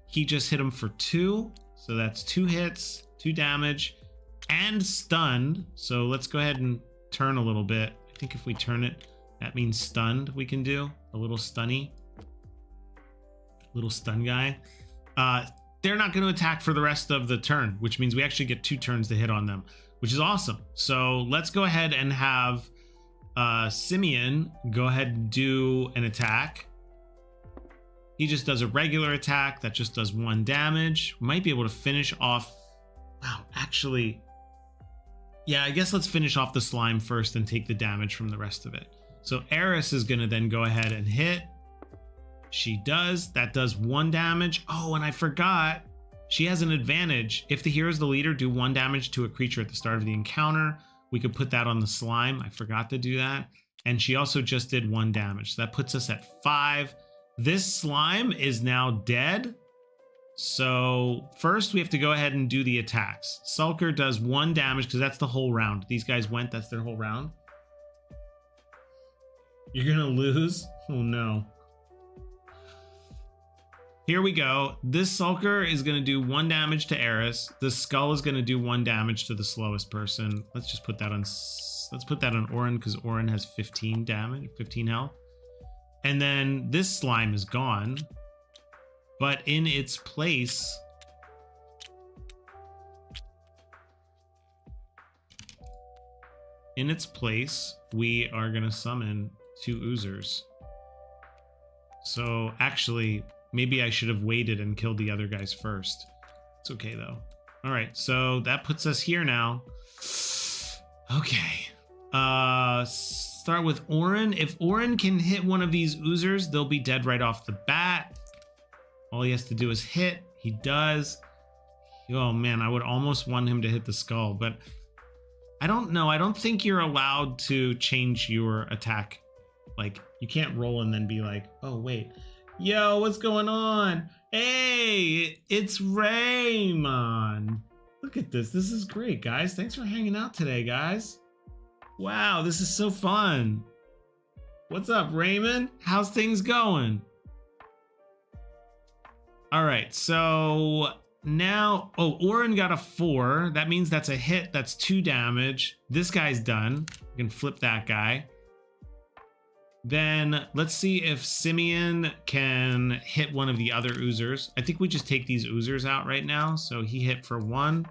He just hit him for 2. So that's 2 hits, 2 damage, and stunned. So let's go ahead and turn a little bit. I think if we turn it, that means stunned we can do. A little stunny. Little stun guy. They're not going to attack for the rest of the turn, which means we actually get 2 turns to hit on them, which is awesome. So let's go ahead and have Simeon go ahead and do an attack. He just does a regular attack that just does 1 damage. Might be able to finish off. Wow, actually, yeah, I guess let's finish off the slime first and take the damage from the rest of it. So Eris is going to then go ahead and hit. She does. That does 1 damage. Oh, and I forgot. She has an advantage. If the hero is the leader, do 1 damage to a creature at the start of the encounter. We could put that on the slime. I forgot to do that. And she also just did 1 damage. So that puts us at 5. This slime is now dead. So first we have to go ahead and do the attacks. Sulker does 1 damage because that's the whole round. These guys went. That's their whole round. You're going to lose? Oh, no. Here we go. This Sulker is going to do 1 damage to Eris. The Skull is going to do 1 damage to the slowest person. Let's just put that on. Let's put that on Orin because Orin has 15 damage, 15 health. And then this slime is gone. But in its place, we are going to summon 2 oozers. So actually, maybe I should have waited and killed the other guys first. It's okay though. All right, so that puts us here now. Okay. Start with Orin. If Orin can hit one of these oozers, they'll be dead right off the bat. All he has to do is hit. He does. Oh man, I would almost want him to hit the skull, but I don't know. I don't think you're allowed to change your attack. Like, you can't roll and then be like, oh wait. Yo, what's going on? Hey, it's Raymond. Look at this. This is great, guys. Thanks for hanging out today, guys. Wow, this is so fun. What's up, Raymond? How's things going? All right, so now, oh, Orin got a 4. That means that's a hit. That's 2 damage. This guy's done. We can flip that guy. Then let's see if Simeon can hit one of the other oozers. I think we just take these oozers out right now. So he hit for 1.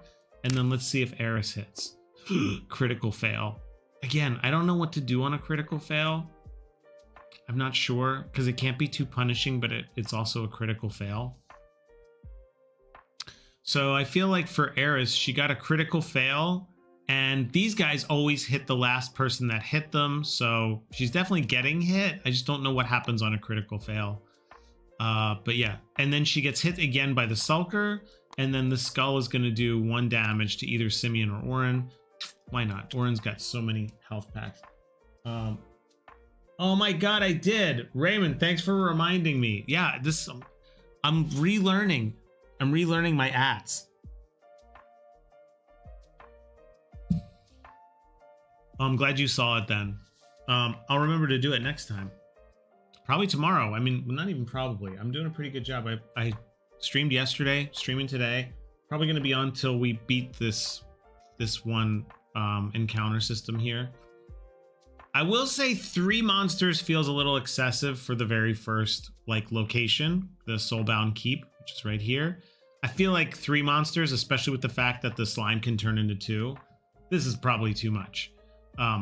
And then let's see if Eris hits. Critical fail. Again, I don't know what to do on a critical fail. I'm not sure because it can't be too punishing, but it's also a critical fail. So I feel like for Eris, she got a critical fail. And these guys always hit the last person that hit them. So she's definitely getting hit. I just don't know what happens on a critical fail. But yeah. And then she gets hit again by the Sulker. And then the Skull is going to do 1 damage to either Simeon or Orin. Why not? Orin's got so many health packs. Oh my God, I did. Raymond, thanks for reminding me. Yeah, I'm relearning. I'm relearning my ats. I'm glad you saw it then. I'll remember to do it next time. Probably tomorrow. I mean, not even probably. I'm doing a pretty good job. I streamed yesterday, streaming today. Probably going to be on till we beat this one encounter system here. I will say 3 monsters feels a little excessive for the very first location, the Soulbound Keep, which is right here. I feel like 3 monsters, especially with the fact that the slime can turn into 2. This is probably too much.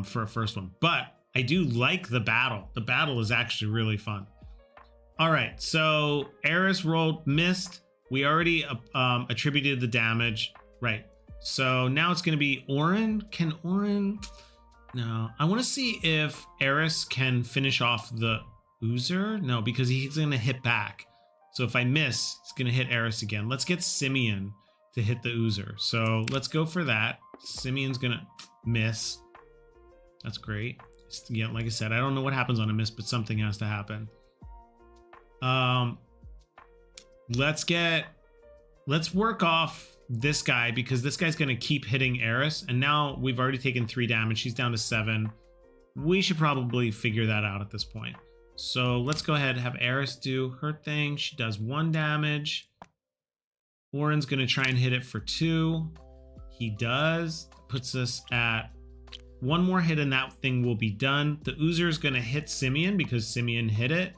For a first one, but I do like the battle. The battle is actually really fun. All right, so Eris rolled missed. We already attributed the damage, right? So now it's going to be Orin. Can Orin? No, I want to see if Eris can finish off the Oozer. No, because he's going to hit back. So if I miss, it's going to hit Eris again. Let's get Simeon to hit the Oozer. So let's go for that. Simeon's going to miss. That's great. Yeah, like I said, I don't know what happens on a miss, but something has to happen. Let's work off this guy because this guy's going to keep hitting Eris. And now we've already taken 3 damage. She's down to 7. We should probably figure that out at this point. So let's go ahead and have Eris do her thing. She does 1 damage. Orin's going to try and hit it for 2. He does. Puts us at 1 more hit and that thing will be done. The Oozer is going to hit Simeon because Simeon hit it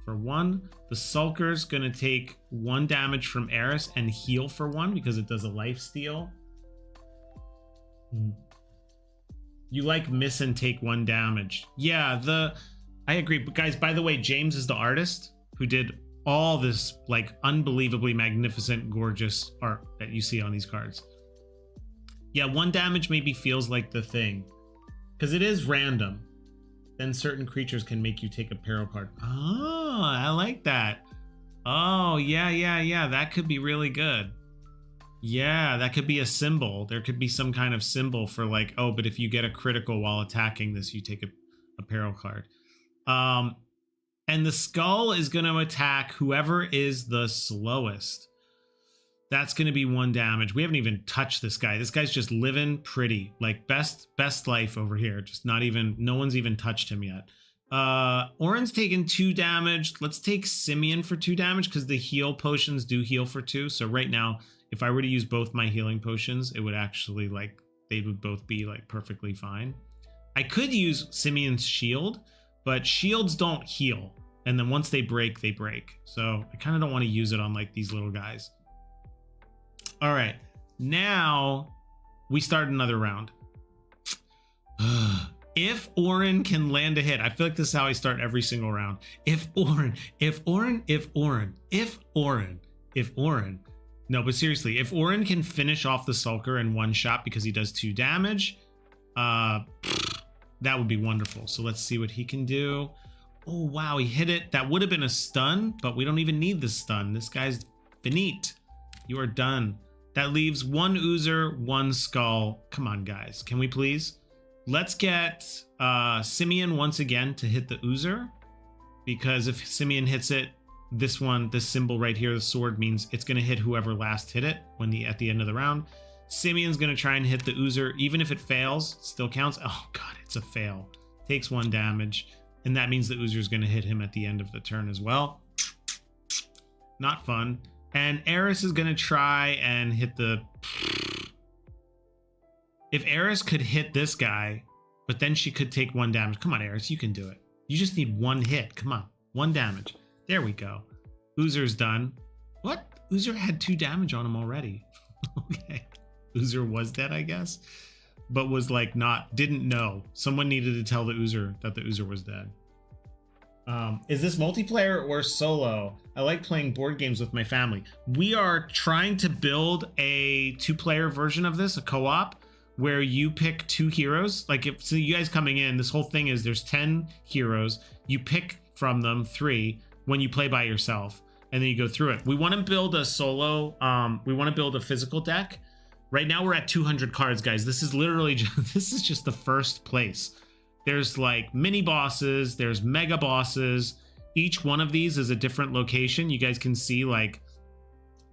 for 1. The Sulker is going to take 1 damage from Eris and heal for 1 because it does a life steal. You like miss and take 1 damage. Yeah, I agree. But guys, by the way, James is the artist who did all this unbelievably magnificent, gorgeous art that you see on these cards. Yeah, 1 damage maybe feels like the thing. Because it is random. Then certain creatures can make you take a peril card. Oh, I like that. Oh, yeah. That could be really good. Yeah, that could be a symbol. There could be some kind of symbol for oh, but if you get a critical while attacking this, you take a peril card. And the Skull is going to attack whoever is the slowest. That's going to be 1 damage. We haven't even touched this guy. This guy's just living pretty. Best life over here. Just no one's even touched him yet. Orin's taken 2 damage. Let's take Simeon for 2 damage because the heal potions do heal for 2. So right now, if I were to use both my healing potions, it would actually they would both be perfectly fine. I could use Simeon's shield, but shields don't heal. And then once they break, they break. So I kind of don't want to use it on these little guys. All right, now we start another round. If Orin can land a hit, I feel like this is how I start every single round. If Orin. No, but seriously, if Orin can finish off the Sulker in 1 shot because he does 2 damage, that would be wonderful. So let's see what he can do. Oh, wow, he hit it. That would have been a stun, but we don't even need the stun. This guy's finite. You are done. That leaves 1 Oozer, 1 Skull. Come on, guys. Can we please? Let's get Simeon once again to hit the Oozer. Because if Simeon hits it, this symbol right here, the sword, means it's going to hit whoever last hit it at the end of the round. Simeon's going to try and hit the Oozer. Even if it fails, it still counts. Oh, God, it's a fail. Takes 1 damage. And that means the Oozer's going to hit him at the end of the turn as well. Not fun. And Eris is going to try and hit the... If Eris could hit this guy, but then she could take 1 damage. Come on, Eris, you can do it. You just need 1 hit. Come on, 1 damage. There we go. Oozer's done. What? Oozer had 2 damage on him already. Okay. Oozer was dead, I guess. But was like didn't know. Someone needed to tell the Oozer that the Oozer was dead. Is this multiplayer or solo? I like playing board games with my family. We are trying to build a 2-player version of this, a co-op, where you pick 2 heroes. Like, so you guys coming in, this whole thing is there's 10 heroes. You pick from them 3 when you play by yourself, and then you go through it. We want to build a solo, we want to build a physical deck. Right now we're at 200 cards, guys. This is literally this is just the first place. There's like mini bosses, there's mega bosses. Each one of these is a different location. You guys can see like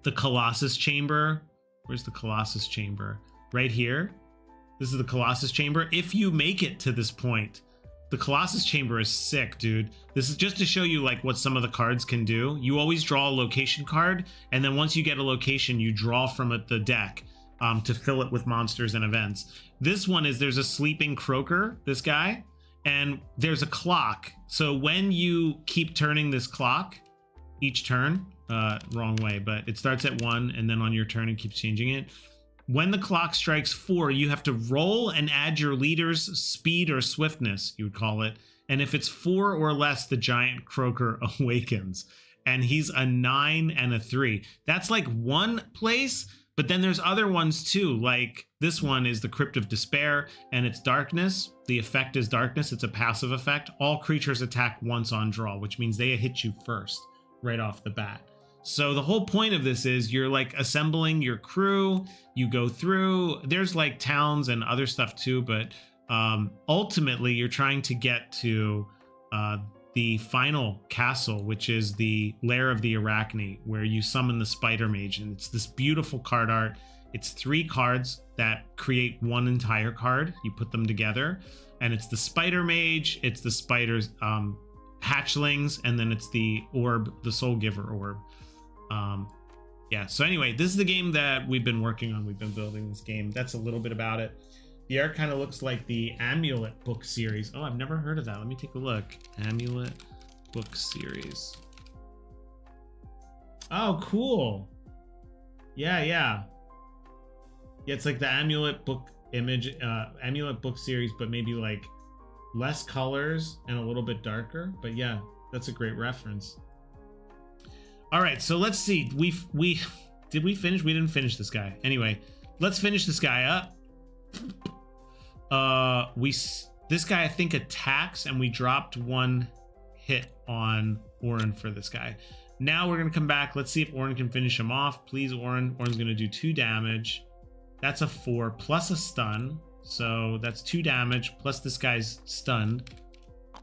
the Colossus Chamber. Where's the Colossus Chamber? Right here. This is the Colossus Chamber. If you make it to this point, the Colossus Chamber is sick, dude. This is just to show you like what some of the cards can do. You always draw a location card, and then once you get a location, you draw from it the deck to fill it with monsters and events. This one is there's a sleeping croaker, this guy, and there's a clock. So when you keep turning this clock each turn, wrong way, but it starts at 1, and then on your turn it keeps changing it. When the clock strikes 4, you have to roll and add your leader's speed or swiftness, you would call it. And if it's 4 or less, the giant croaker awakens. And he's a 9 and a 3. That's like one place, but then there's other ones too. Like this one is the Crypt of Despair, and it's darkness. The effect is darkness. It's a passive effect. All creatures attack once on draw, which means they hit you first right off the bat. So the whole point of this is you're like assembling your crew, you go through, there's like towns and other stuff too, but ultimately you're trying to get to the final castle, which is the Lair of the Arachne, where you summon the Spider Mage. And it's this beautiful card art. It's 3 cards that create one entire card. You put them together, and it's the Spider Mage, it's the Spider's hatchlings, and then it's the orb, the Soul Giver orb. Yeah, so anyway, this is the game that we've been working on. We've been building this game. That's a little bit about it. The art kind of looks like the Amulet book series. Oh, I've never heard of that. Let me take a look. Amulet book series. Oh, cool. Yeah. Yeah, it's like the Amulet book image, Amulet book series, but maybe like less colors and a little bit darker. But yeah, that's a great reference. All right, so let's see. Did we finish? We didn't finish this guy. Anyway, let's finish this guy up. This guy I think attacks, and we dropped 1 hit on Orin for this guy. Now we're gonna come back. Let's see if Orin can finish him off. Please, Orin. Orin's gonna do 2 damage. That's a 4 plus a stun, so that's 2 damage plus this guy's stunned,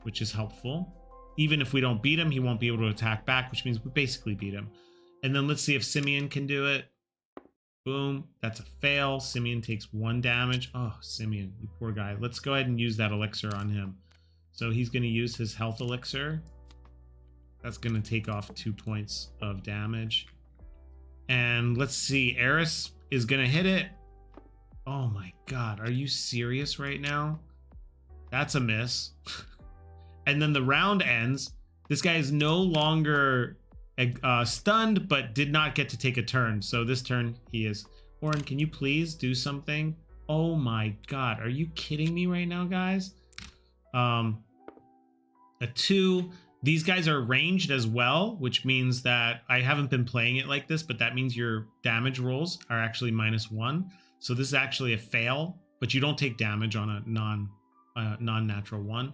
which is helpful. Even if we don't beat him, he won't be able to attack back, which means we basically beat him. And then let's see if Simeon can do it. Boom. That's a fail. Simeon takes 1 damage. Oh, Simeon, you poor guy. Let's go ahead and use that elixir on him. So he's going to use his health elixir. That's going to take off 2 points of damage. And let's see. Eris is going to hit it. Oh my god. Are you serious right now? That's a miss. And then the round ends. This guy is no longer stunned, but did not get to take a turn. So this turn he is. Orin, can you please do something? Oh my god, are you kidding me right now, guys? A 2. These guys are ranged as well, which means that I haven't been playing it like this, but that means your damage rolls are actually -1. So this is actually a fail, but you don't take damage on a non-natural 1.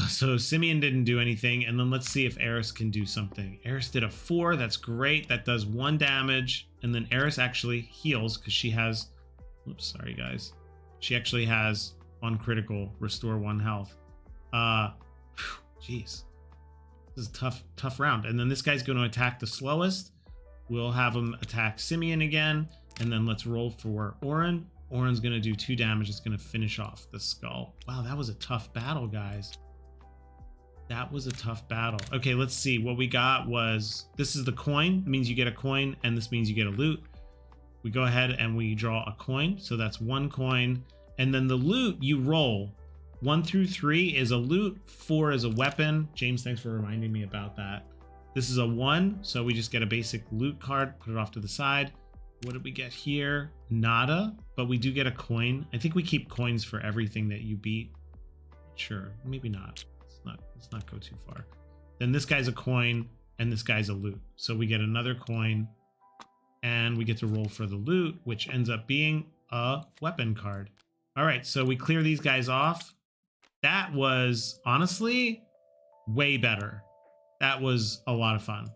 So Simeon didn't do anything, and then let's see if Eris can do something. Eris did a 4. That's great. That does 1 damage, and then Eris actually heals because she has... Oops, sorry guys. She actually has on critical restore 1 health. Jeez, this is a tough round. And then this guy's going to attack the slowest. We'll have him attack Simeon again, and then let's roll for Orin. Orin's going to do 2 damage. It's going to finish off the skull. Wow, that was a tough battle, guys. That was a tough battle. Okay, let's see. What we got was, this is the coin. It means you get a coin, and this means you get a loot. We go ahead and we draw a coin. So that's 1 coin. And then the loot you roll. 1 through 3 is a loot. 4 is a weapon. James, thanks for reminding me about that. This is a 1. So we just get a basic loot card. Put it off to the side. What did we get here? Nada. But we do get a coin. I think we keep coins for everything that you beat. Sure. Maybe not. Let's not go too far. Then this guy's a coin and this guy's a loot. So we get another coin and we get to roll for the loot, which ends up being a weapon card. All right, so we clear these guys off. That was honestly way better. That was a lot of fun.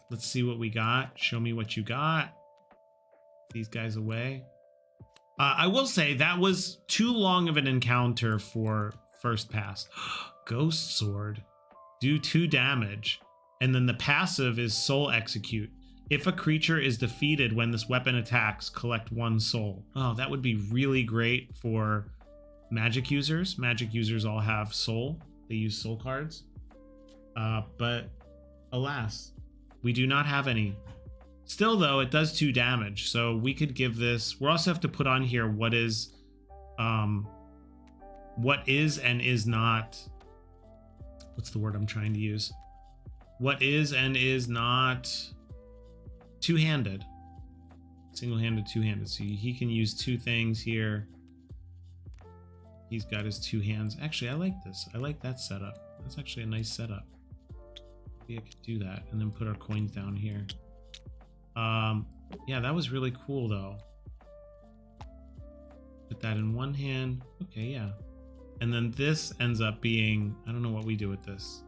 Let's see what we got. Show me what you got. These guys away. I will say that was too long of an encounter for first pass. Ghost Sword. Do 2 damage. And then the passive is Soul Execute. If a creature is defeated when this weapon attacks, collect 1 soul. Oh, that would be really great for magic users. Magic users all have soul. They use soul cards. But alas, we do not have any. Still, though, it does 2 damage, so we could give this... We also have to put on here what is and is not... What's the word I'm trying to use? What is and is not two-handed. Single-handed, two-handed. So he can use 2 things here. He's got his 2 hands. Actually, I like this. I like that setup. That's actually a nice setup. Maybe I could do that and then put our coins down here. Yeah, that was really cool though. Put that in 1 hand. Okay, yeah. And then this ends up being, I don't know what we do with this.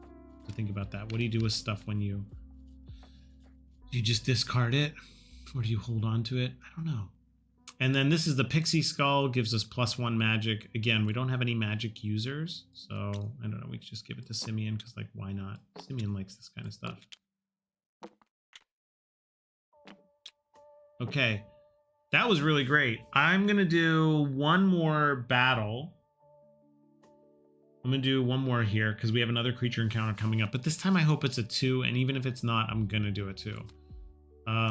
To think about that. What do you do with stuff when you just discard it? Or do you hold on to it? I don't know. And then this is the Pixie Skull, gives us +1 magic. Again, we don't have any magic users, so I don't know, we could just give it to Simeon because, like, why not? Simeon likes this kind of stuff. Okay, that was really great. I'm gonna do 1 more battle. I'm gonna do 1 more here because we have another creature encounter coming up, but this time I hope it's a 2, and even if it's not, I'm gonna do it too.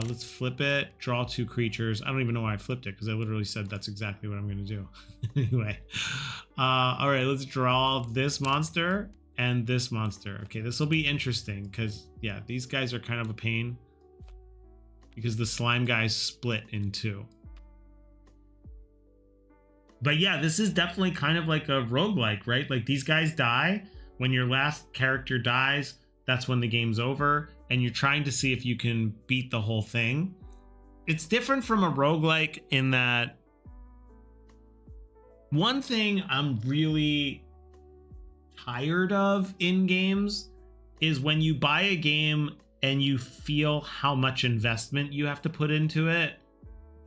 Let's flip it, draw 2 creatures. I don't even know why I flipped it because I literally said that's exactly what I'm gonna do. Anyway, all right, let's draw this monster and this monster. Okay, this will be interesting because, yeah, these guys are kind of a pain because the slime guys split in 2. But yeah, this is definitely kind of like a roguelike, right? Like, these guys die. When your last character dies, that's when the game's over, and you're trying to see if you can beat the whole thing. It's different from a roguelike in that one thing I'm really tired of in games is when you buy a game and you feel how much investment you have to put into it.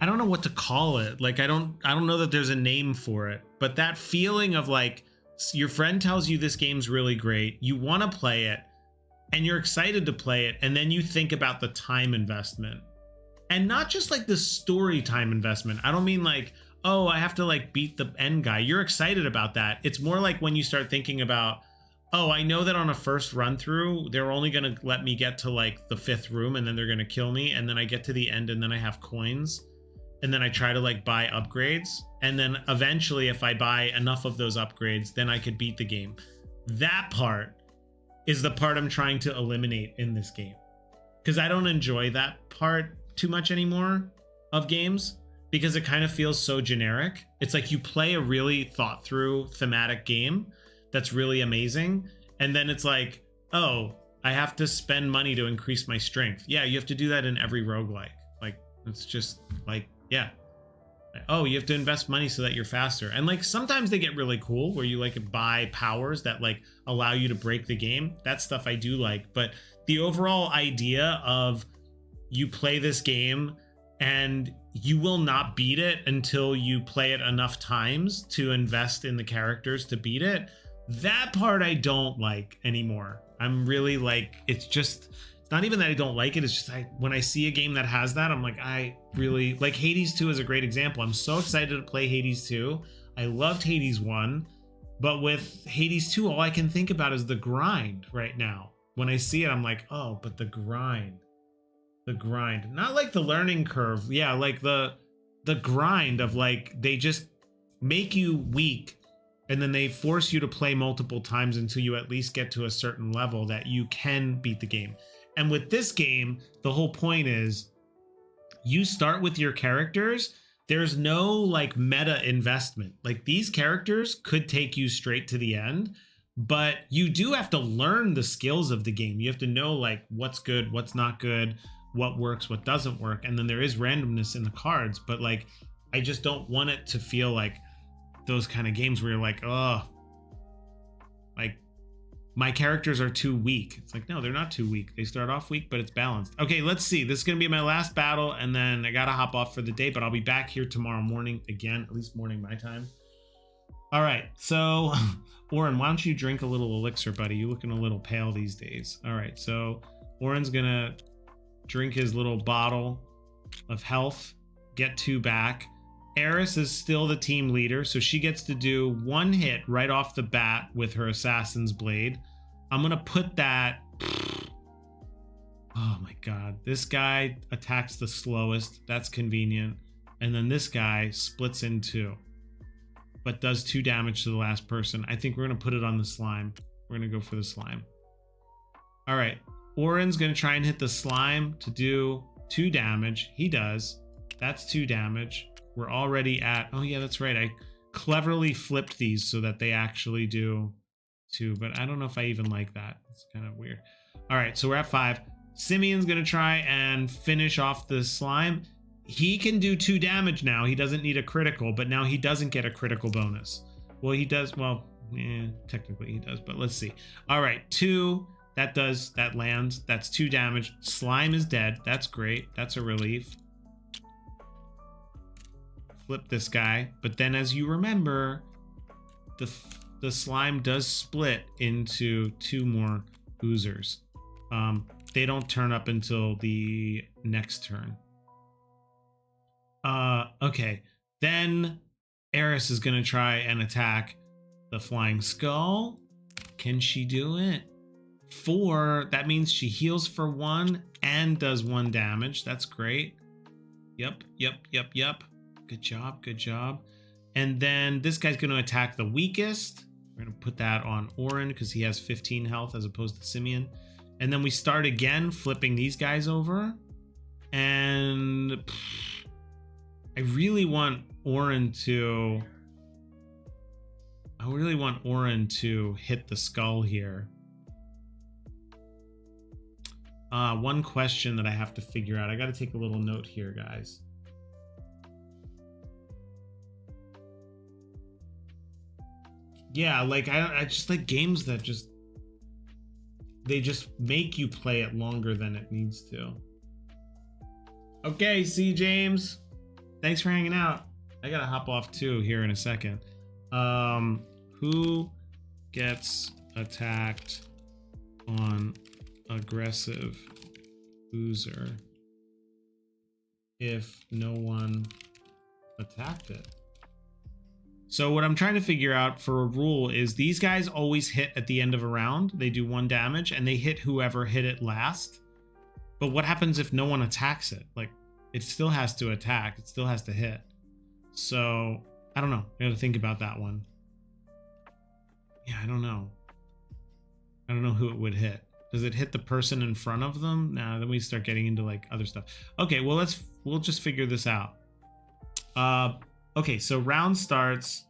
I don't know what to call it. Like, I don't know that there's a name for it, but that feeling of, like, your friend tells you this game's really great, you want to play it, and you're excited to play it, and then you think about the time investment. And not just like the story time investment. I don't mean like, oh, I have to like beat the end guy. You're excited about that. It's more like when you start thinking about, oh, I know that on a first run through, they're only going to let me get to like the 5th room, and then they're going to kill me, and then I get to the end, and then I have coins. And then I try to like buy upgrades. And then eventually, if I buy enough of those upgrades, then I could beat the game. That part is the part I'm trying to eliminate in this game. Because I don't enjoy that part too much anymore of games. Because it kind of feels so generic. It's like you play a really thought through thematic game that's really amazing. And then it's like, oh, I have to spend money to increase my strength. Yeah, you have to do that in every roguelike. Like, it's just like, yeah. Oh, you have to invest money so that you're faster. And like sometimes they get really cool where you like buy powers that like allow you to break the game. That stuff I do like. But the overall idea of you play this game and you will not beat it until you play it enough times to invest in the characters to beat it. That part I don't like anymore. I'm really like, it's not even that I don't like it. It's just when I see a game that has that, I'm like, I really like Hades 2 is a great example. I'm so excited to play Hades 2. I loved Hades 1, but with Hades 2, all I can think about is the grind right now. When I see it, I'm like, oh, but the grind. The grind. Not like the learning curve. Yeah, like the grind of like, they just make you weak and then they force you to play multiple times until you at least get to a certain level that you can beat the game. And with this game, the whole point is you start with your characters. There's no like meta investment. Like these characters could take you straight to the end, but you do have to learn the skills of the game. You have to know like what's good, what's not good, what works, what doesn't work. And then there is randomness in the cards, but like, I just don't want it to feel like those kind of games where you're like, oh, like my characters are too weak. It's like, no, they're not too weak. They start off weak, but it's balanced. Okay, let's see. This is going to be my last battle, and then I got to hop off for the day, but I'll be back here tomorrow morning again, at least morning my time. All right, so Orin, why don't you drink a little elixir, buddy? You're looking a little pale these days. All right, so Orin's going to drink his little bottle of health, get 2 back. Eris is still the team leader, so she gets to do 1 hit right off the bat with her assassin's blade. I'm gonna put that. Oh my god, this guy attacks the slowest. That's convenient. And then this guy splits in 2, but does 2 damage to the last person. I think we're gonna put it on the slime. We're gonna go for the slime. All right, Orin's gonna try and hit the slime to do 2 damage. He does. That's 2 damage. We're already at, oh yeah, that's right. I cleverly flipped these so that they actually do 2, but I don't know if I even like that. It's kind of weird. All right, so we're at 5. Simeon's gonna try and finish off the slime. He can do 2 damage now. He doesn't need a critical, but now he doesn't get a critical bonus. Well, he does, well, technically he does, but let's see. All right, 2, that lands. That's 2 damage. Slime is dead. That's great. That's a relief. Flip this guy, but then as you remember, the slime does split into 2 more oozers. They don't turn up until the next turn. Okay, then Eris is gonna try and attack the flying skull. Can she do it? 4, that means she heals for 1 and does 1 damage. That's great. Yep. Good job, good job. And then this guy's going to attack the weakest. We're going to put that on Orin because he has 15 health as opposed to Simeon. And then we start again, flipping these guys over. And I really want Orin to hit the skull here. One question that I have to figure out. I got to take a little note here, guys. Yeah, like I just like games that they just make you play it longer than it needs to. Okay, C. James, thanks for hanging out. I gotta hop off too here in a second. Who gets attacked on aggressive oozer if no one attacked it? So what I'm trying to figure out for a rule is these guys always hit at the end of a round. They do 1 damage and they hit whoever hit it last. But what happens if no one attacks it? Like, it still has to attack. It still has to hit. So I don't know. I gotta think about that one. Yeah, I don't know. I don't know who it would hit. Does it hit the person in front of them? Nah, then we start getting into like other stuff. Okay, well we'll just figure this out. Okay, so round starts.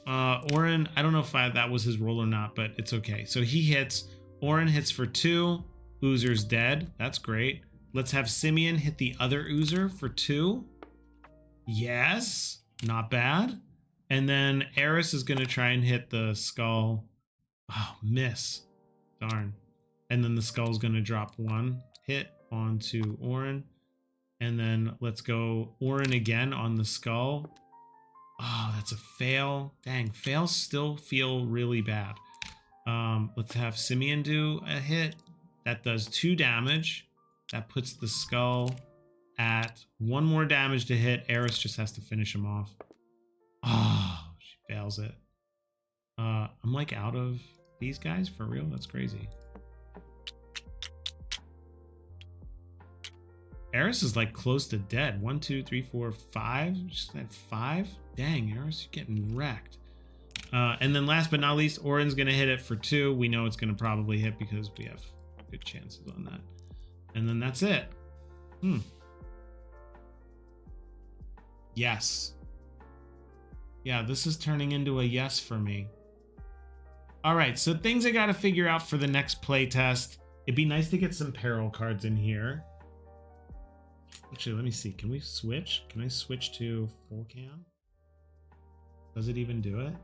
Orin, I don't know if that was his roll or not, but it's okay. So he hits. Orin hits for 2. Oozer's dead. That's great. Let's have Simeon hit the other Oozer for 2. Yes, not bad. And then Eris is going to try and hit the skull. Oh, miss. Darn. And then the skull's going to drop 1 hit onto Orin. And then let's go Orin again on the skull. Oh, that's a fail. Dang, fails still feel really bad. Let's have Simeon do a hit. That does 2 damage. That puts the skull at 1 more damage to hit. Eris just has to finish him off. Oh, she fails it. I'm like out of these guys for real. That's crazy. Eris is like close to dead. 1, 2, 3, 4, 5. Just at 5. Dang, Eris, you're getting wrecked. And then last but not least, Orin's gonna hit it for 2. We know it's gonna probably hit because we have good chances on that. And then that's it. Yes. Yeah, this is turning into a yes for me. All right, so things I got to figure out for the next playtest. It'd be nice to get some peril cards in here. Actually, let me see. Can we switch? Can I switch to full cam? Does it even do it?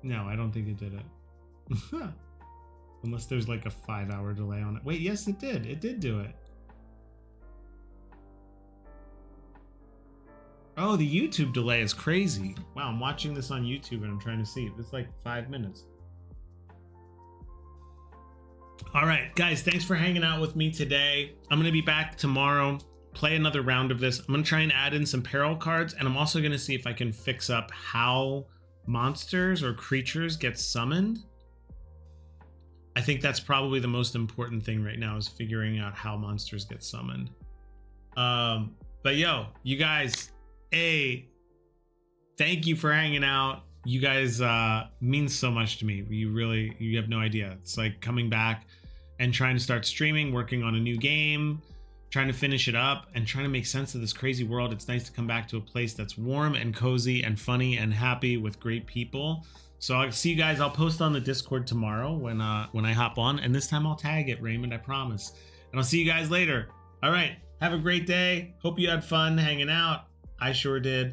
No, I don't think it did it. Unless there's like a 5-hour delay on it. Wait, yes, it did. It did do it. Oh, the YouTube delay is crazy. Wow, I'm watching this on YouTube and I'm trying to see. It's like 5 minutes. All right, guys, thanks for hanging out with me today. I'm going to be back tomorrow, play another round of this. I'm going to try and add in some peril cards, and I'm also going to see if I can fix up how monsters or creatures get summoned. I think that's probably the most important thing right now, is figuring out how monsters get summoned. But yo, you guys, thank you for hanging out. You guys mean so much to me. You have no idea. It's like coming back and trying to start streaming, working on a new game, trying to finish it up, and trying to make sense of this crazy world. It's nice to come back to a place that's warm and cozy and funny and happy with great people. So I'll see you guys. I'll post on the Discord tomorrow when I hop on, and this time I'll tag it, Raymond, I promise. And I'll see you guys later. All right, have a great day. Hope you had fun hanging out. I sure did.